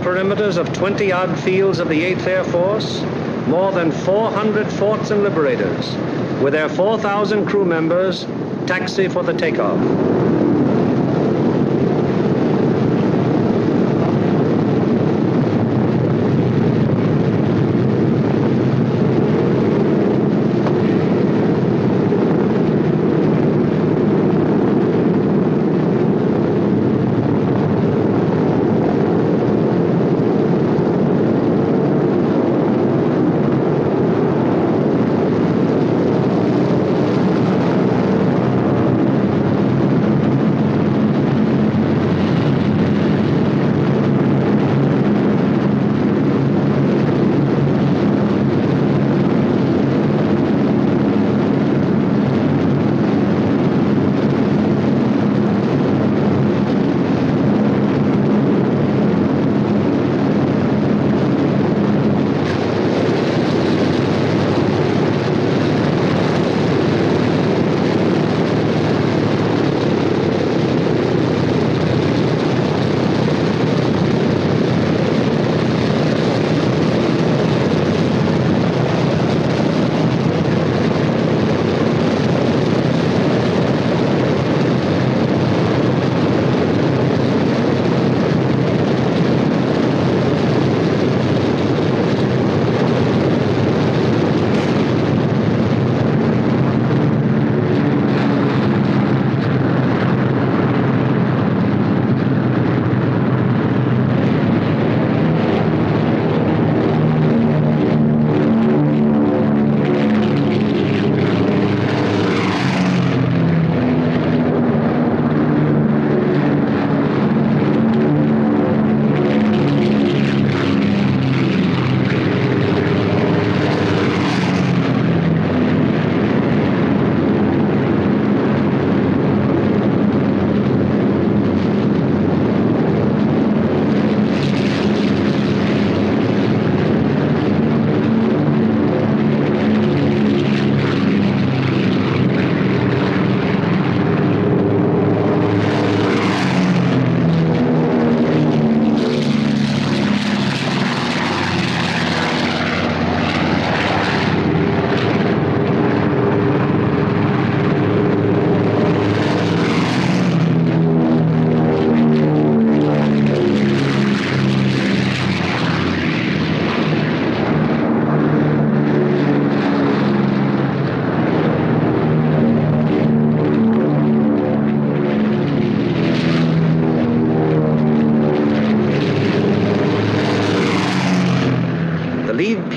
Perimeters of 20-odd fields of the 8th Air Force, more than 400 forts and liberators, with their 4,000 crew members, taxi for the takeoff.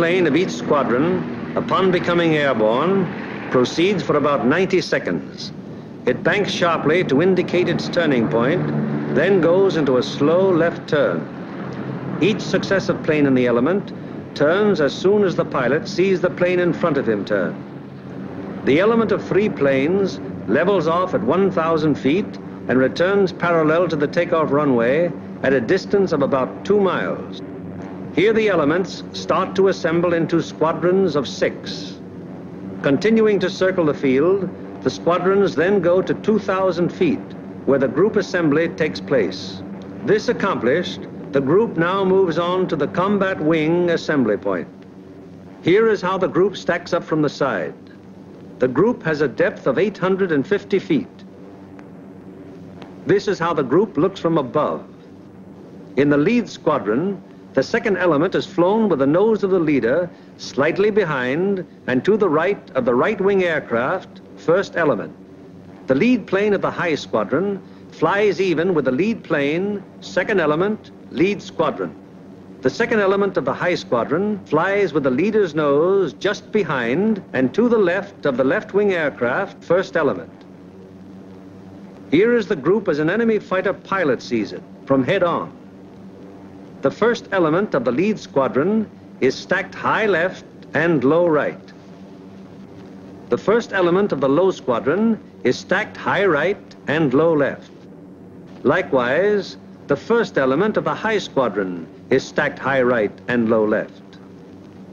plane of each squadron, upon becoming airborne, proceeds for about 90 seconds. It banks sharply to indicate its turning point, then goes into a slow left turn. Each successive plane in the element turns as soon as the pilot sees the plane in front of him turn. The element of 3 planes levels off at 1,000 feet and returns parallel to the takeoff runway at a distance of about 2 miles. Here the elements start to assemble into squadrons of 6. Continuing to circle the field, the squadrons then go to 2,000 feet, where the group assembly takes place. This accomplished, the group now moves on to the combat wing assembly point. Here is how the group stacks up from the side. The group has a depth of 850 feet. This is how the group looks from above. In the lead squadron, the second element is flown with the nose of the leader slightly behind and to the right of the right wing aircraft, first element. The lead plane of the high squadron flies even with the lead plane, second element, lead squadron. The second element of the high squadron flies with the leader's nose just behind and to the left of the left wing aircraft, first element. Here is the group as an enemy fighter pilot sees it, from head on. The first element of the lead squadron is stacked high left and low right. The first element of the low squadron is stacked high right and low left. Likewise, the first element of the high squadron is stacked high right and low left.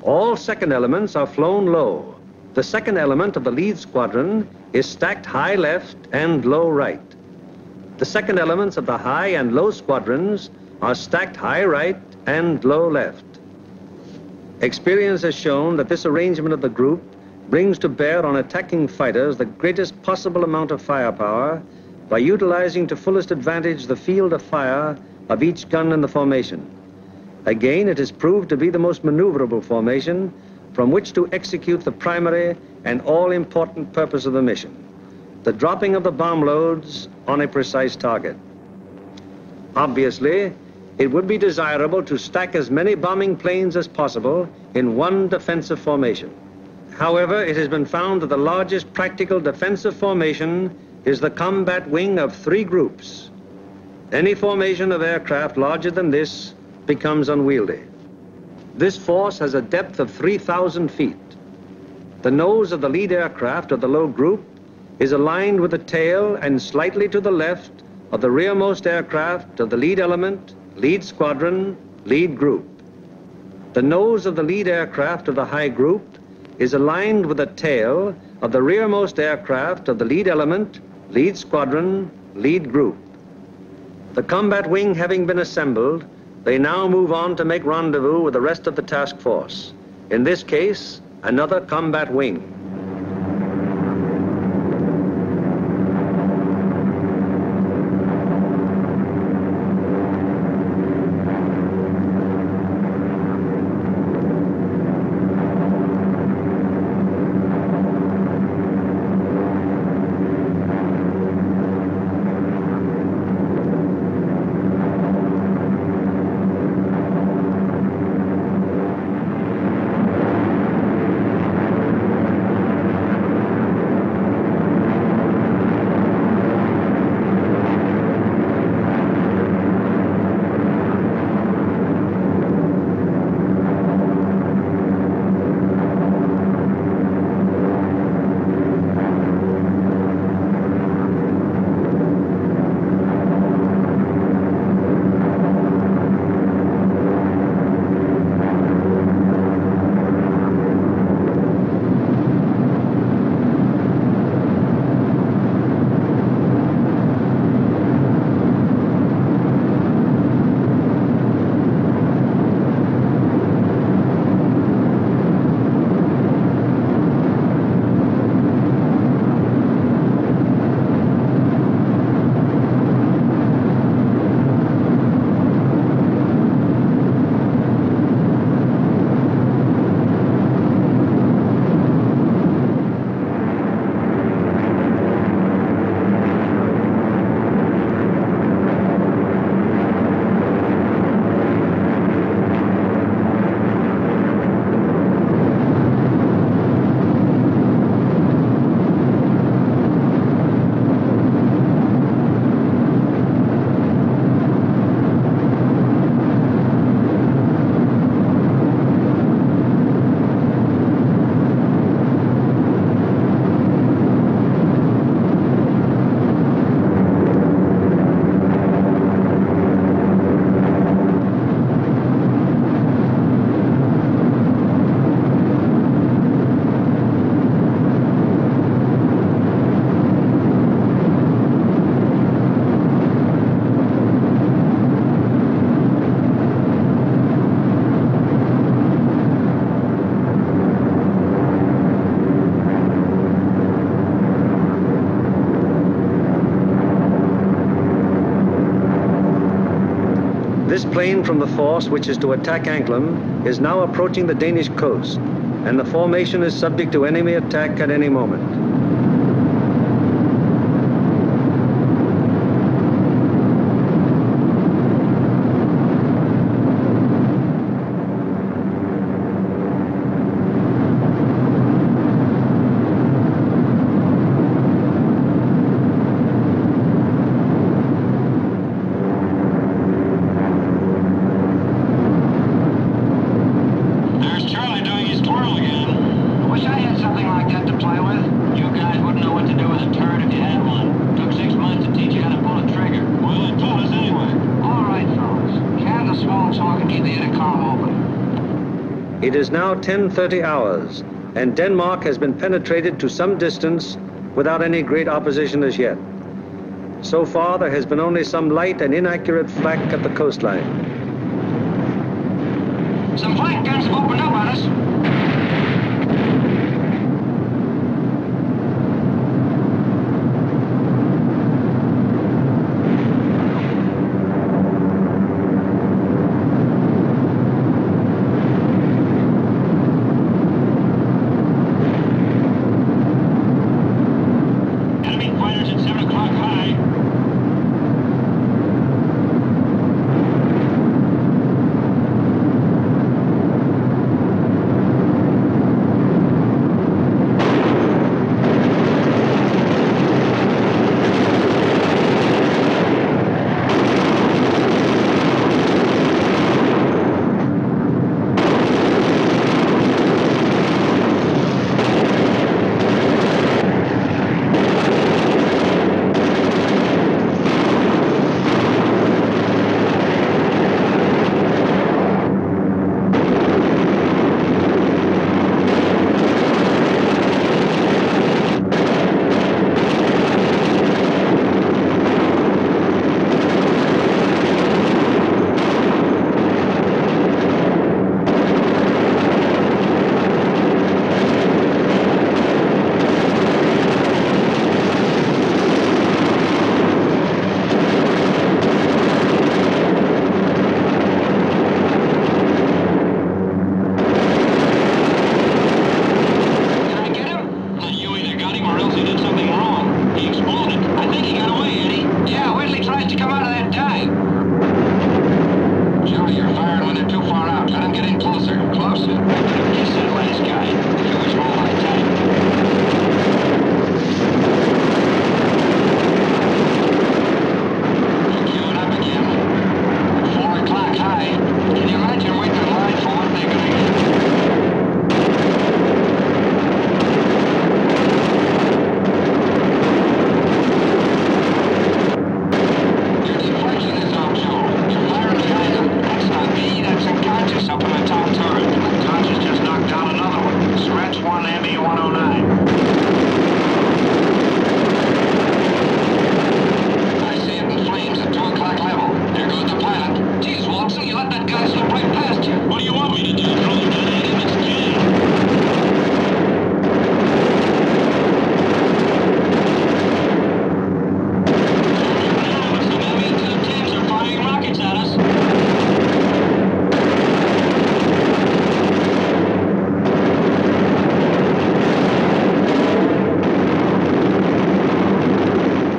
All second elements are flown low. The second element of the lead squadron is stacked high left and low right. The second elements of the high and low squadrons are stacked high right and low left. Experience has shown that this arrangement of the group brings to bear on attacking fighters the greatest possible amount of firepower by utilizing to fullest advantage the field of fire of each gun in the formation. Again, it is proved to be the most maneuverable formation from which to execute the primary and all-important purpose of the mission, the dropping of the bomb loads on a precise target. Obviously, it would be desirable to stack as many bombing planes as possible in one defensive formation. However, it has been found that the largest practical defensive formation is the combat wing of 3 groups. Any formation of aircraft larger than this becomes unwieldy. This force has a depth of 3,000 feet. The nose of the lead aircraft of the low group is aligned with the tail and slightly to the left of the rearmost aircraft of the lead element, lead squadron, lead group. The nose of the lead aircraft of the high group is aligned with the tail of the rearmost aircraft of the lead element, lead squadron, lead group. The combat wing having been assembled, they now move on to make rendezvous with the rest of the task force. In this case, another combat wing. plane from the force which is to attack Anklam is now approaching the Danish coast, and the formation is subject to enemy attack at any moment. It is now 10:30 hours, and Denmark has been penetrated to some distance without any great opposition as yet. So far, there has been only some light and inaccurate flak at the coastline. Some flank guns have opened up on us.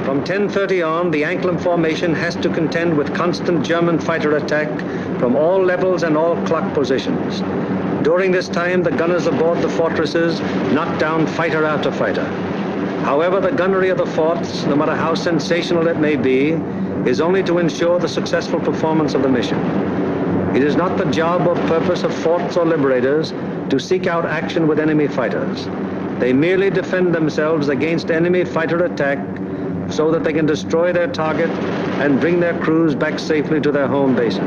From 10:30 on, the Anklam formation has to contend with constant German fighter attack from all levels and all clock positions. During this time, the gunners aboard the fortresses knock down fighter after fighter. However, the gunnery of the forts, no matter how sensational it may be, is only to ensure the successful performance of the mission. It is not the job or purpose of forts or liberators to seek out action with enemy fighters. They merely defend themselves against enemy fighter attack so that they can destroy their target and bring their crews back safely to their home bases.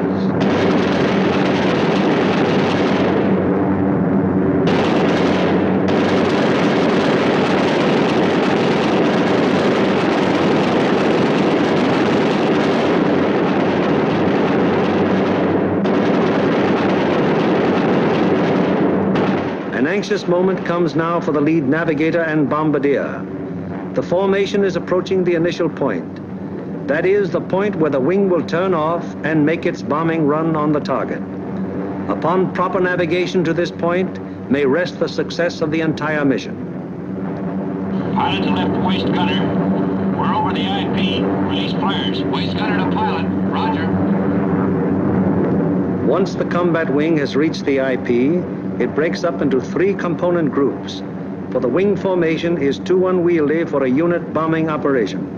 An anxious moment comes now for the lead navigator and bombardier. The formation is approaching the initial point. That is the point where the wing will turn off and make its bombing run on the target. Upon proper navigation to this point may rest the success of the entire mission. Pilot to left waist gunner. We're over the IP. Release flares. Waist gunner to pilot. Roger. Once the combat wing has reached the IP, it breaks up into 3 component groups, for the wing formation is too unwieldy for a unit bombing operation.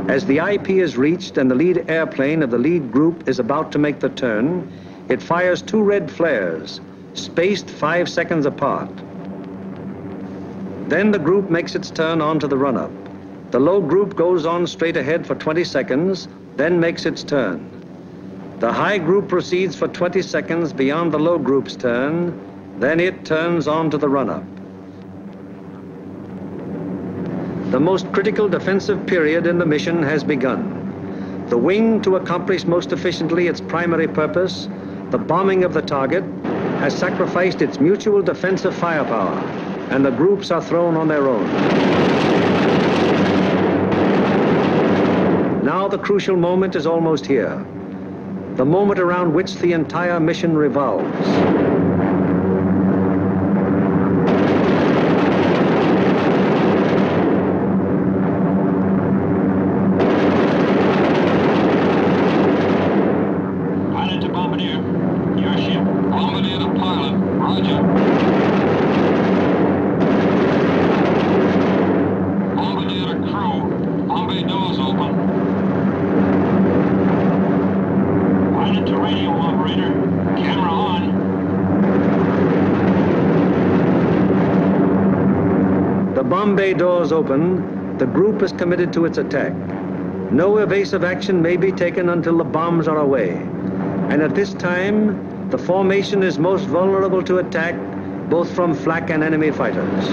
As the IP is reached and the lead airplane of the lead group is about to make the turn, it fires 2 red flares, spaced 5 seconds apart. Then the group makes its turn onto the run-up. The low group goes on straight ahead for 20 seconds, then makes its turn. The high group proceeds for 20 seconds beyond the low group's turn, then it turns on to the run-up. The most critical defensive period in the mission has begun. The wing, to accomplish most efficiently its primary purpose, the bombing of the target, has sacrificed its mutual defensive firepower, and the groups are thrown on their own. Now the crucial moment is almost here, the moment around which the entire mission revolves. Pilot to Bombardier. Your ship. Bombardier to pilot. Roger. Bombardier to crew. Bombay doors open. Pilot to radio operator. Camera on. The bomb bay doors open. The group is committed to its attack. No evasive action may be taken until the bombs are away. And at this time, the formation is most vulnerable to attack, both from flak and enemy fighters.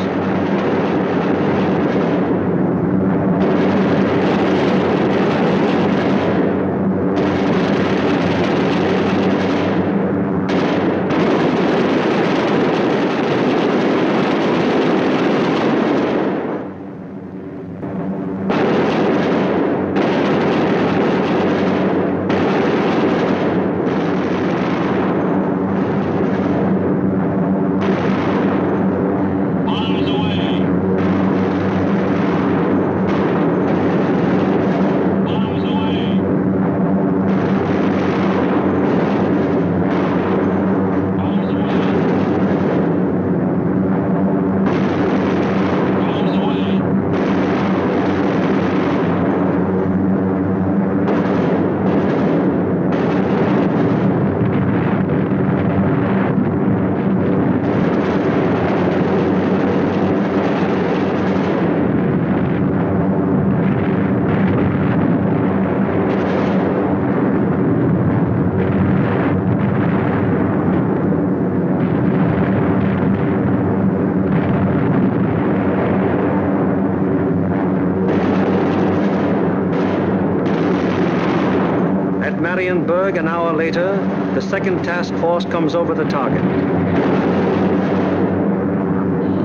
Marienburg, an hour later, the second task force comes over the target.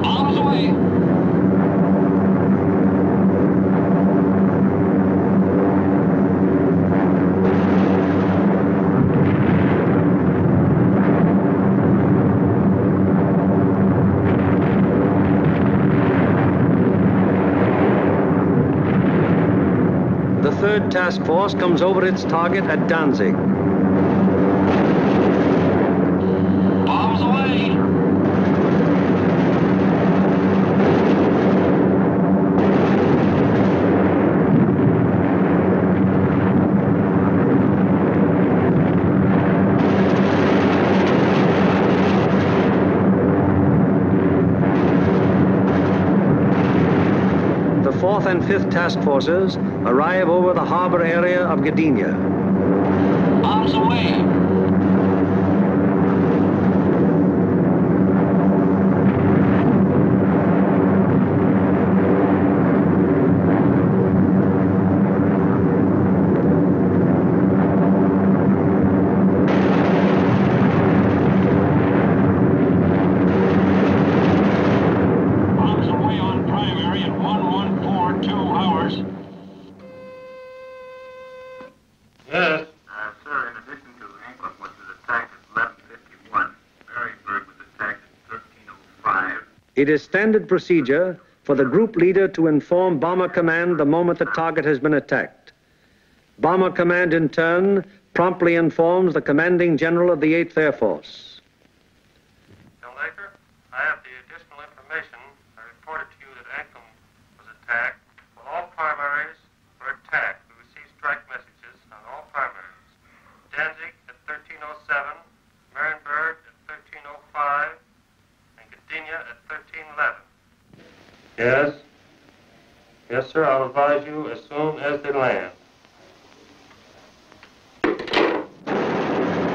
Bombs away. The third task force comes over its target at Danzig. Bombs away. The fourth and fifth task forces arrive over the harbor area of Gdynia. Bombs away. Bombs away on primary at 1142 hours. It is standard procedure for the group leader to inform Bomber Command the moment the target has been attacked. Bomber Command, in turn, promptly informs the commanding general of the 8th Air Force. Hillmaker, I have the additional information. I reported to you that Anklam was attacked. Well, all primaries were attacked. We received strike messages on all primaries. Danzig at 1307, Marienburg at 1305, and Gdynia at 1311. Yes? Yes, sir, I'll advise you as soon as they land.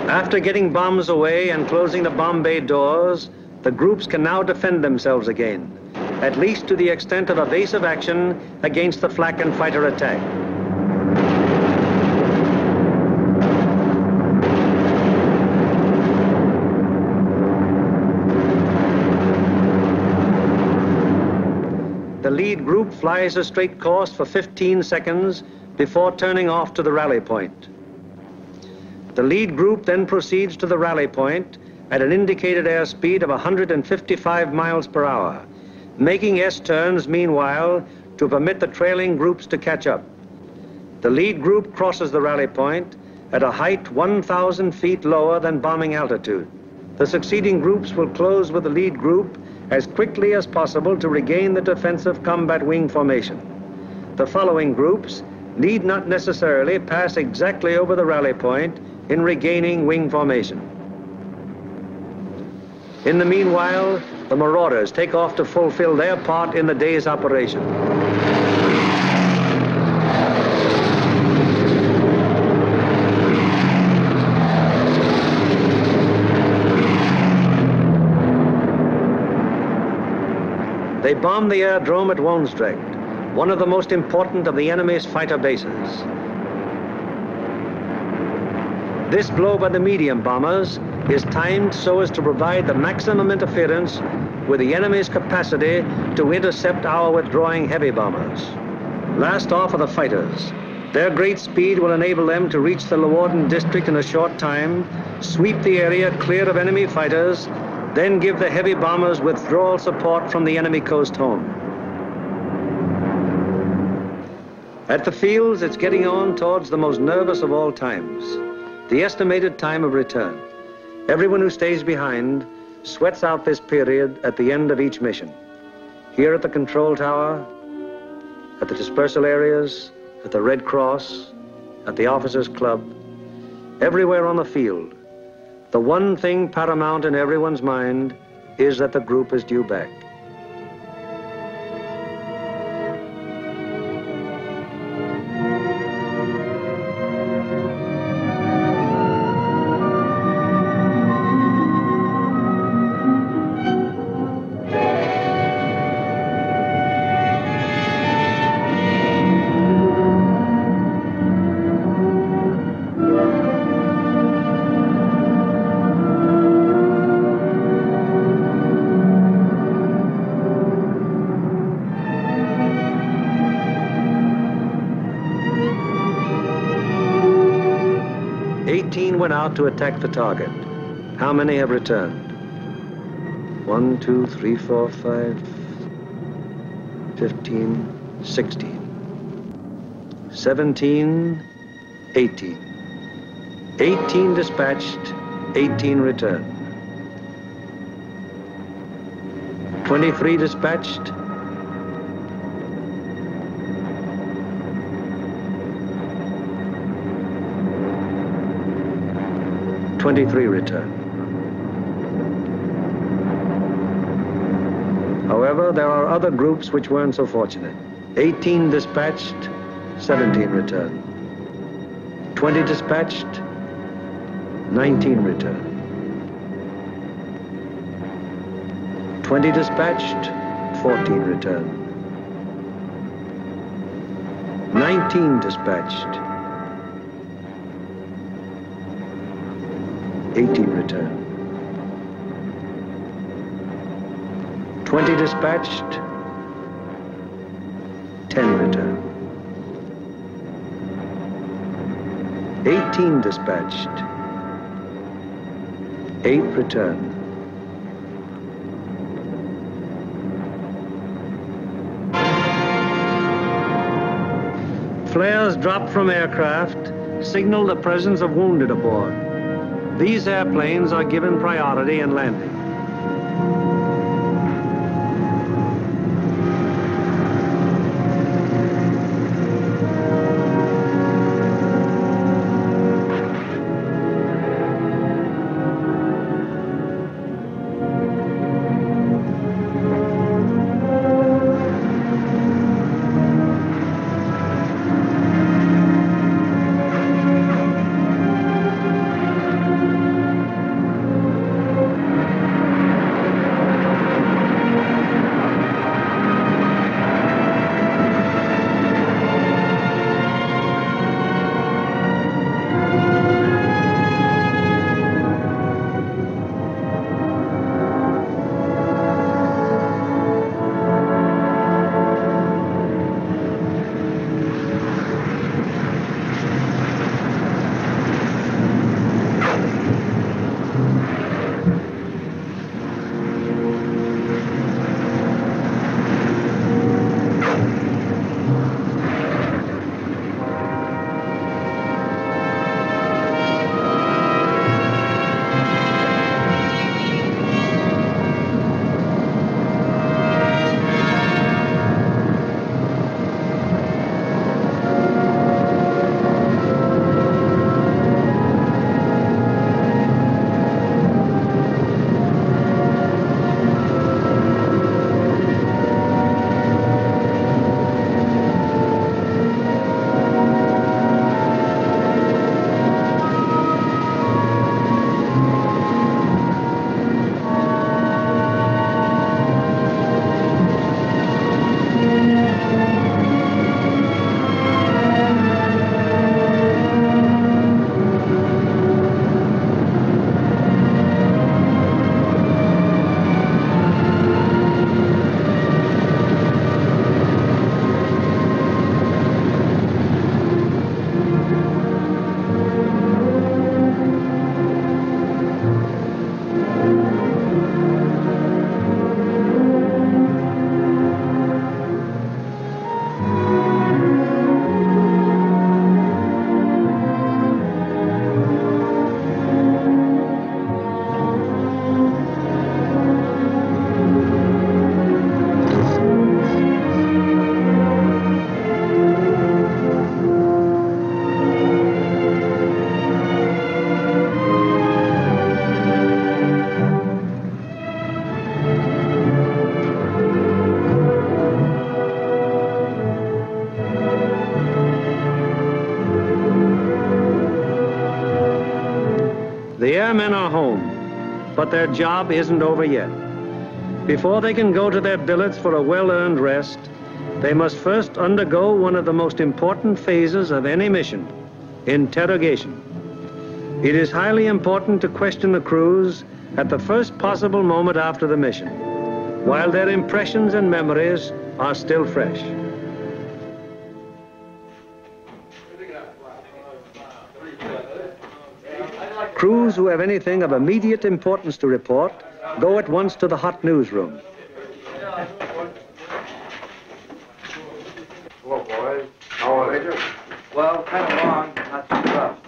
After getting bombs away and closing the bomb bay doors, the groups can now defend themselves again, at least to the extent of evasive action against the flak and fighter attack. The lead group flies a straight course for 15 seconds before turning off to the rally point. The lead group then proceeds to the rally point at an indicated airspeed of 155 miles per hour, making S-turns meanwhile to permit the trailing groups to catch up. The lead group crosses the rally point at a height 1,000 feet lower than bombing altitude. The succeeding groups will close with the lead group as quickly as possible to regain the defensive combat wing formation. The following groups need not necessarily pass exactly over the rally point in regaining wing formation. In the meanwhile, the Marauders take off to fulfill their part in the day's operation. They bomb the aerodrome at Woensdrecht, one of the most important of the enemy's fighter bases. This blow by the medium bombers is timed so as to provide the maximum interference with the enemy's capacity to intercept our withdrawing heavy bombers. Last off are the fighters. Their great speed will enable them to reach the Leeuwarden district in a short time, sweep the area clear of enemy fighters, then give the heavy bombers withdrawal support from the enemy coast home. At the fields, it's getting on towards the most nervous of all times, the estimated time of return. Everyone who stays behind sweats out this period at the end of each mission. Here at the control tower, at the dispersal areas, at the Red Cross, at the officers' club, everywhere on the field, the one thing paramount in everyone's mind is that the group is due back. Went out to attack the target. How many have returned? 1, 2, 3, 4, 5, 15, 16, 17, 18. 18 dispatched, 18 returned. 23 dispatched, 23 returned. However, there are other groups which weren't so fortunate. 18 dispatched, 17 returned. 20 dispatched, 19 returned. 20 dispatched, 14 returned. 19 dispatched, 18 returned. 20 dispatched, 10 returned. 18 dispatched, 8 returned. Flares dropped from aircraft signal the presence of wounded aboard. These airplanes are given priority in landing. The airmen are home, but their job isn't over yet. Before they can go to their billets for a well-earned rest, they must first undergo one of the most important phases of any mission, interrogation. It is highly important to question the crews at the first possible moment after the mission, while their impressions and memories are still fresh. Crews who have anything of immediate importance to report go at once to the hot newsroom. Hello, boys. How are they doing? Well, kind of long, but not too rough.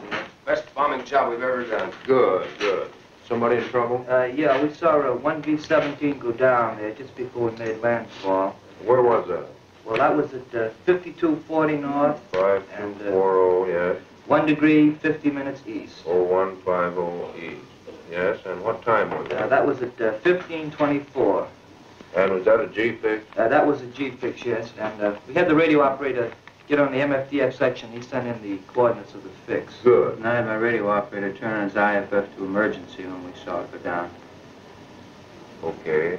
Best bombing job we've ever done. Good, good. Somebody in trouble? Yeah, we saw a 1B-17 go down there just before we made landfall. Where was that? Well, that was at 5240 north. 5240, yes. 1 degree, 50 minutes east. 0150 east. Yes, and what time was it? That was at 1524. And was that a G-fix? That was a G-fix, yes. And we had the radio operator get on the MFDF section. He sent in the coordinates of the fix. Good. And I had my radio operator turn on his IFF to emergency when we saw it go down. Okay.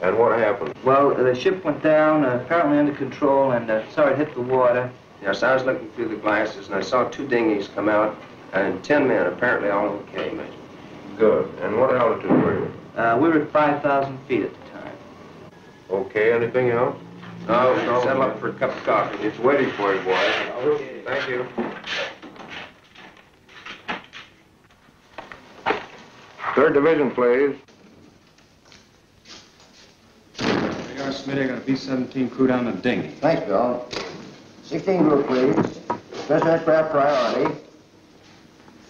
And what happened? Well, the ship went down, apparently under control, and saw it hit the water. Yes, I was looking through the glasses, and I saw 2 dinghies come out, and 10 men, apparently all okay, Major. Good. And what altitude were you? We were at 5,000 feet at the time. Okay, anything else? No, Settle up for a cup of coffee. It's waiting for you, boys. Okay. Thank you. Third Division, please. We are, Smitty. I got a B-17 crew down the dinghy. Thanks, Bill. 16 group, please. Special aircraft priority.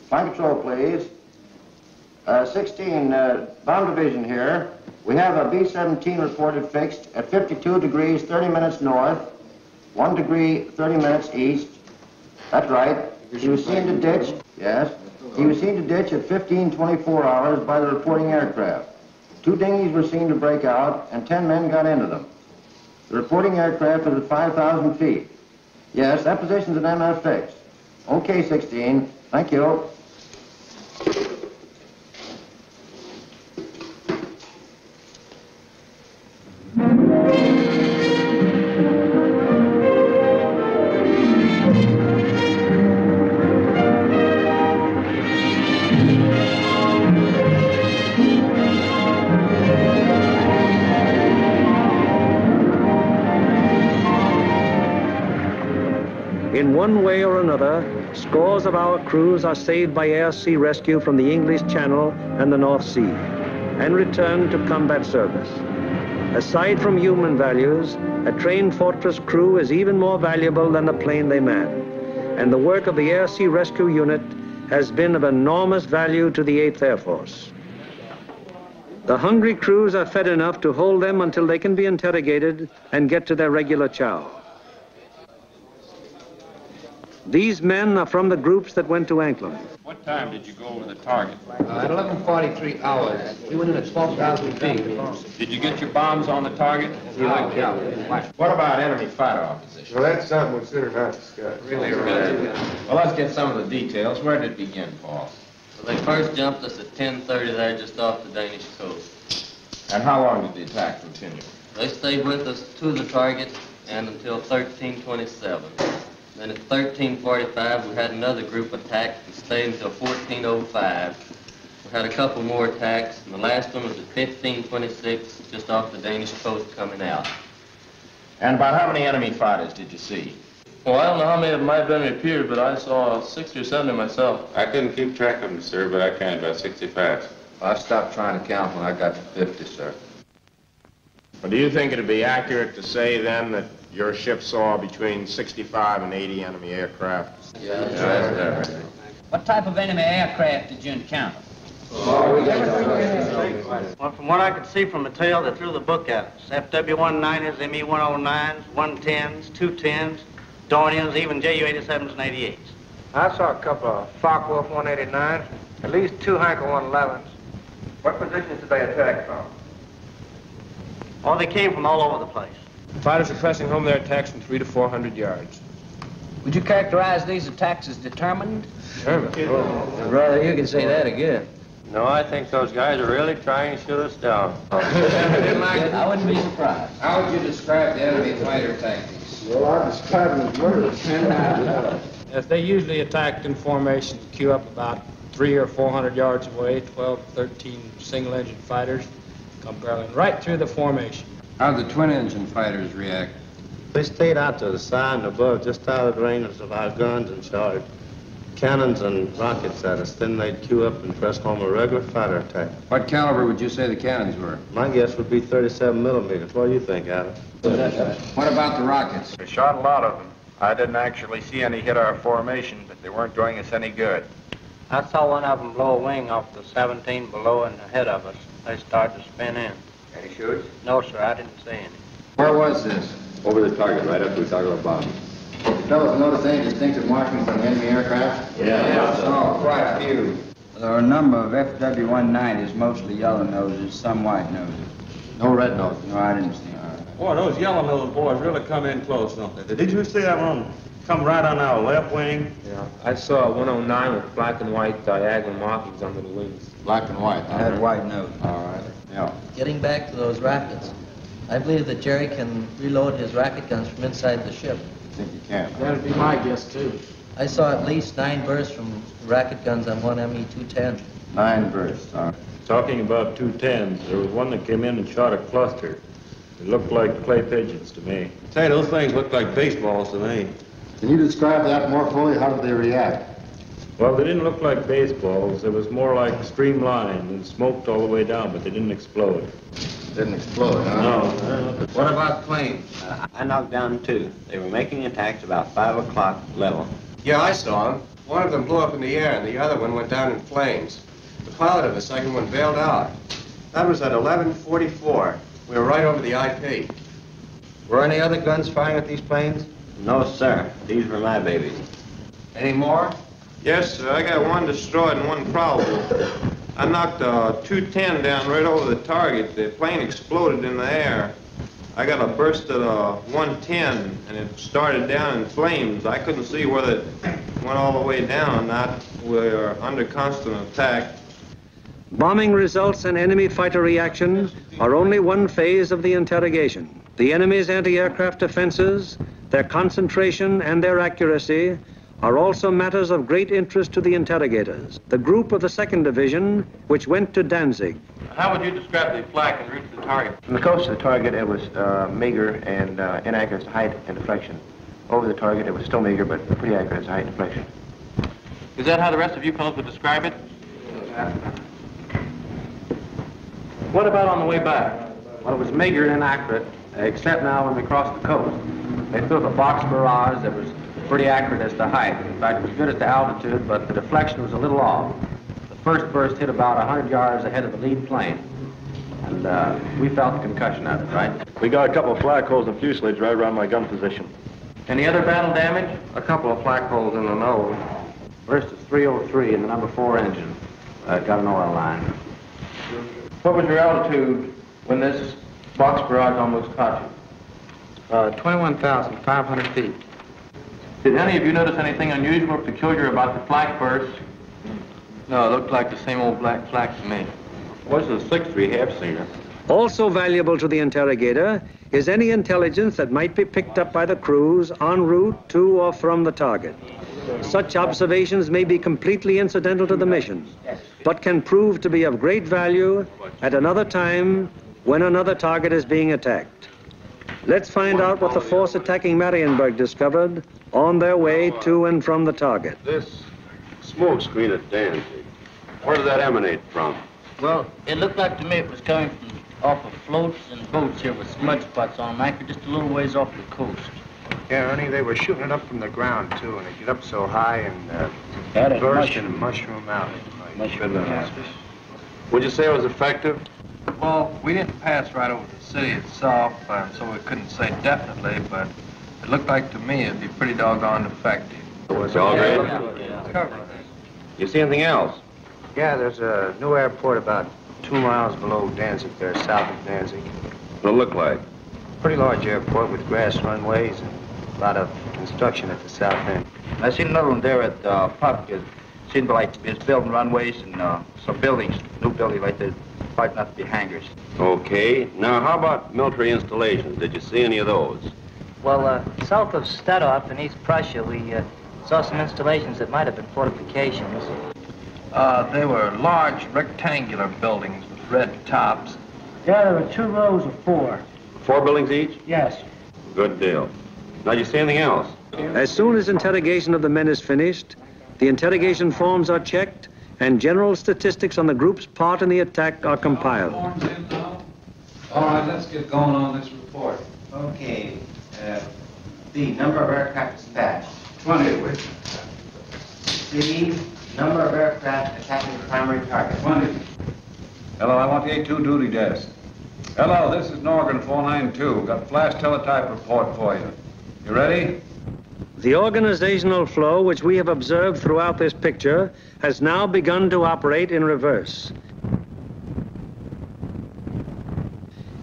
Flight control, please. 16, bomb division here. We have a B-17 reported fixed at 52 degrees, 30 minutes north, 1 degree, 30 minutes east. That's right. He was seen to ditch, yes. He was seen to ditch at 15:24 hours by the reporting aircraft. 2 dinghies were seen to break out, and 10 men got into them. The reporting aircraft is at 5,000 feet. Yes, that position's an MF fixed. Okay, 16. Thank you. In one way or another, scores of our crews are saved by air-sea rescue from the English Channel and the North Sea and returned to combat service. Aside from human values, a trained fortress crew is even more valuable than the plane they man, and the work of the air-sea rescue unit has been of enormous value to the 8th Air Force. The hungry crews are fed enough to hold them until they can be interrogated and get to their regular chow. These men are from the groups that went to Anklam. What time did you go over the target? At 11:43 hours. We went in at 12,000 feet. Did you get your bombs on the target? Yeah. What about enemy fighter opposition? Well, that's something we should have not discussed. Really? Well, let's get some of the details. Where did it begin, Paul? Well, they first jumped us at 10:30 there just off the Danish coast. And how long did the attack continue? They stayed with us to the target and until 13:27. Then at 13:45, we had another group attack and stayed until 14:05. We had a couple more attacks, and the last one was at 15:26, just off the Danish coast coming out. And about how many enemy fighters did you see? Well, I don't know how many of them might have been repeated, but I saw 60 or 70 myself. I couldn't keep track of them, sir, but I counted about 65. I stopped trying to count when I got to 50, sir. Well, do you think it'd be accurate to say, then, that your ship saw between 65 and 80 enemy aircraft? Yeah, that's right. What type of enemy aircraft did you encounter? Well, from what I could see from the tail, they threw the book at us. FW-190s, ME-109s, 110s, 210s, Dorniers, even Ju-87s and 88s. I saw a couple of Focke-Wulf 189s, at least 2 Heinkel 111s. What positions did they attack from? Oh, they came from all over the place. Fighters are pressing home their attacks from 300 to 400 yards. Would you characterize these attacks as determined? Determined? Oh, brother, you can say that again. No, I think those guys are really trying to shoot us down. I wouldn't be surprised. How would you describe the enemy fighter tactics? Well, I describe them as murder. Yes, they usually attacked in formation to queue up about 300 or 400 yards away, 12, 13 single-engine fighters come barreling right through the formation. How'd the twin-engine fighters react? They stayed out to the side and above, just out of the range of our guns, and shot cannons and rockets at us. Then they'd queue up and press home a regular fighter attack. What caliber would you say the cannons were? My guess would be 37 millimeters. What do you think, Adam? What about the rockets? We shot a lot of them. I didn't actually see any hit our formation, but they weren't doing us any good. I saw one of them blow a wing off the 17 below and ahead of us. They started to spin in. Any shoots? No, sir, I didn't see any. Where was this? Over the target, right after we talked about bombs. Did you fellows notice any distinctive markings on the enemy aircraft? Yeah. Oh, quite a few. There are a number of FW-190s, mostly yellow noses, some white noses. No red noses? No, I didn't see any. Boy, those yellow-nosed boys really come in close, don't they? Did you see that one come right on our left wing? Yeah, I saw a 109 with black and white diagonal markings under the wings. Black and white, huh? Had white nose. All right. Yeah. Getting back to those rockets, I believe that Jerry can reload his rocket guns from inside the ship. I think you can. That'd be my guess, too. I saw at least 9 bursts from rocket guns on one ME-210. 9 bursts, all right. Talking about 210s, there was one that came in and shot a cluster. It looked like clay pigeons to me. I tell you, those things look like baseballs to me. Can you describe that more fully? How did they react? Well, they didn't look like baseballs. They was more like streamlined and smoked all the way down, but they didn't explode. Didn't explode, huh? No. What about planes? I knocked down 2. They were making attacks about 5 o'clock level. Yeah, I saw them. One of them blew up in the air, and the other one went down in flames. The pilot of the second one bailed out. That was at 11:44. We were right over the IP. Were any other guns firing at these planes? No, sir. These were my babies. Any more? Yes, sir. I got one destroyed and one probable. I knocked a 210 down right over the target. The plane exploded in the air. I got a burst at a 110, and it started down in flames. I couldn't see whether it went all the way down or not. We were under constant attack. Bombing results and enemy fighter reaction are only one phase of the interrogation. The enemy's anti-aircraft defenses, their concentration and their accuracy are also matters of great interest to the interrogators. The group of the 2nd Division, which went to Danzig. How would you describe the flak en route to the target? From the coast to the target, it was meager and inaccurate as to height and deflection. Over the target, it was still meager, but pretty accurate as to height and deflection. Is that how the rest of you fellows would describe it? What about on the way back? Well, it was meager and inaccurate, except now when we crossed the coast. They threw up a box barrage that was pretty accurate as to height. In fact, it was good as to altitude, but the deflection was a little off. The first burst hit about 100 yards ahead of the lead plane, and we felt the concussion of it, right? We got a couple of flak holes in fuselage right around my gun position. Any other battle damage? A couple of flak holes in the nose. Burst at 303 in the number 4 engine. Got an oil line. What was your altitude when this box barrage almost caught you? 21,500 feet. Did any of you notice anything unusual or peculiar about the flak burst? No, it looked like the same old black flak to me. What's the 6th we have seen her? Also valuable to the interrogator is any intelligence that might be picked up by the crews en route to or from the target. Such observations may be completely incidental to the mission, but can prove to be of great value at another time when another target is being attacked. Let's find out what the force attacking Marienburg discovered on their way to and from the target. This smoke screen at Danzig, where did that emanate from? Well, it looked like to me it was coming from off of floats and boats here with smudge spots on them, anchored just a little ways off the coast. Yeah, Ernie, they were shooting it up from the ground, too, and it get up so high and burst and mushroom out. Would you say it was effective? Well, we didn't pass right over the city itself, so we couldn't say definitely, but it looked like to me it'd be pretty doggone effective. It's all right. You see anything else? Yeah, there's a new airport about 2 miles below Danzig there, south of Danzig. What'd it look like? Pretty large airport with grass runways and a lot of construction at the south end. I seen another one there at Puck. It seemed like it's building runways and some buildings, new buildings like they're quite not to be hangars. Okay. Now, how about military installations? Did you see any of those? Well, south of Stadthof in East Prussia, we saw some installations that might have been fortifications. They were large rectangular buildings with red tops. Yeah, there were 2 rows of 4. 4 buildings each? Yes. Good deal. Now, did you see anything else? As soon as interrogation of the men is finished, the interrogation forms are checked and general statistics on the group's part in the attack are compiled. All right, let's get going on this report. Okay. B, number of aircraft dispatched. 20. C, number of aircraft attacking the primary target. 20. Hello, I want the A2 duty desk. Hello, this is Norgan 492. Got flash teletype report for you. You ready? The organizational flow which we have observed throughout this picture has now begun to operate in reverse.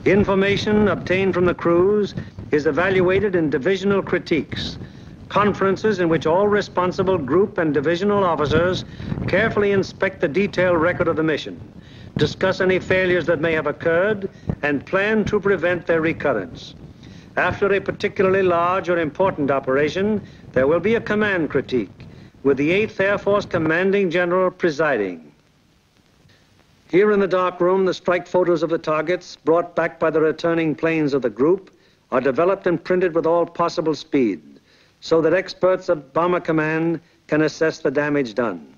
Information obtained from the crews is evaluated in divisional critiques, conferences in which all responsible group and divisional officers carefully inspect the detailed record of the mission, discuss any failures that may have occurred, and plan to prevent their recurrence. After a particularly large or important operation, there will be a command critique, with the 8th Air Force Commanding General presiding. Here in the dark room, the strike photos of the targets brought back by the returning planes of the group are developed and printed with all possible speed, so that experts at Bomber Command can assess the damage done.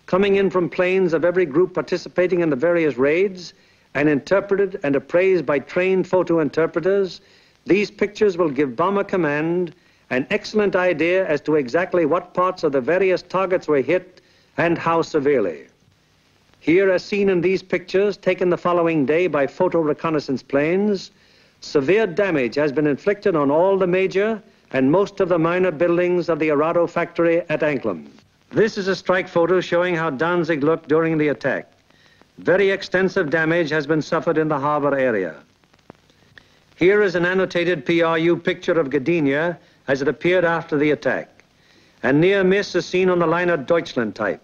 Coming in from planes of every group participating in the various raids and interpreted and appraised by trained photo interpreters, these pictures will give Bomber Command an excellent idea as to exactly what parts of the various targets were hit and how severely. Here, as seen in these pictures taken the following day by photo reconnaissance planes, severe damage has been inflicted on all the major and most of the minor buildings of the Arado factory at Anklam. This is a strike photo showing how Danzig looked during the attack. Very extensive damage has been suffered in the harbor area. Here is an annotated PRU picture of Gdynia as it appeared after the attack. A near miss is seen on the liner Deutschland type.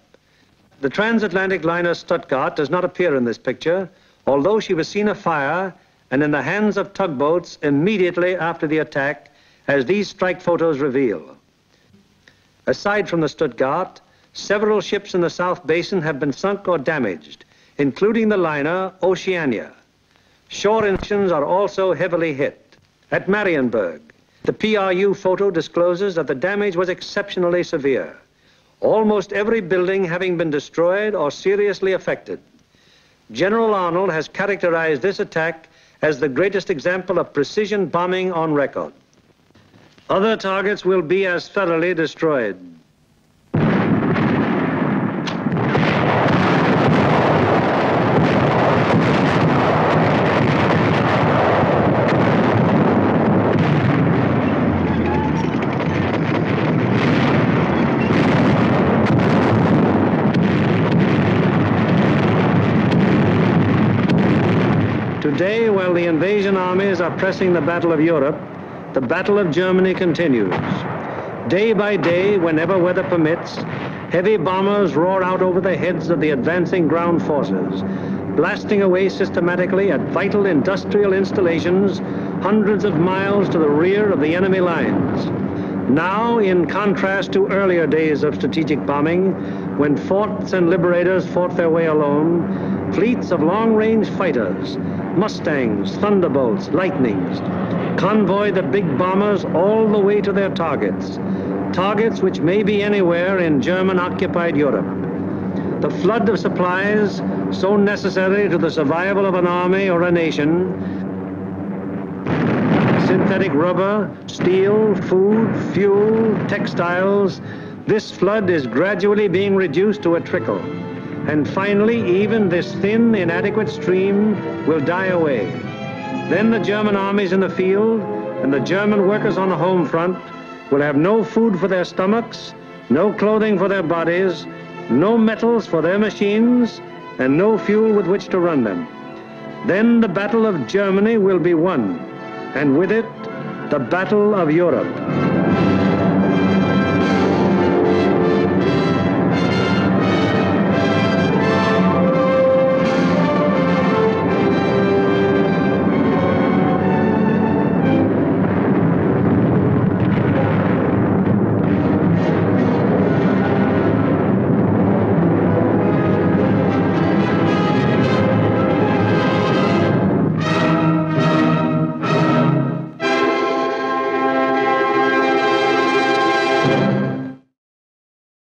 The transatlantic liner Stuttgart does not appear in this picture, although she was seen afire and in the hands of tugboats immediately after the attack, as these strike photos reveal. Aside from the Stuttgart, several ships in the South Basin have been sunk or damaged, including the liner Oceania. Shore engines are also heavily hit. At Marienburg, the PRU photo discloses that the damage was exceptionally severe, almost every building having been destroyed or seriously affected. General Arnold has characterized this attack as the greatest example of precision bombing on record. Other targets will be as thoroughly destroyed. Today, while the invasion armies are pressing the Battle of Europe, the Battle of Germany continues. Day by day, whenever weather permits, heavy bombers roar out over the heads of the advancing ground forces, blasting away systematically at vital industrial installations hundreds of miles to the rear of the enemy lines. Now, in contrast to earlier days of strategic bombing, when forts and liberators fought their way alone, fleets of long-range fighters, Mustangs, Thunderbolts, Lightnings, convoy the big bombers all the way to their targets, targets which may be anywhere in German-occupied Europe. The flood of supplies, so necessary to the survival of an army or a nation, synthetic rubber, steel, food, fuel, textiles, this flood is gradually being reduced to a trickle. And finally, even this thin, inadequate stream will die away. Then the German armies in the field and the German workers on the home front will have no food for their stomachs, no clothing for their bodies, no metals for their machines, and no fuel with which to run them. Then the Battle of Germany will be won, and with it, the Battle of Europe.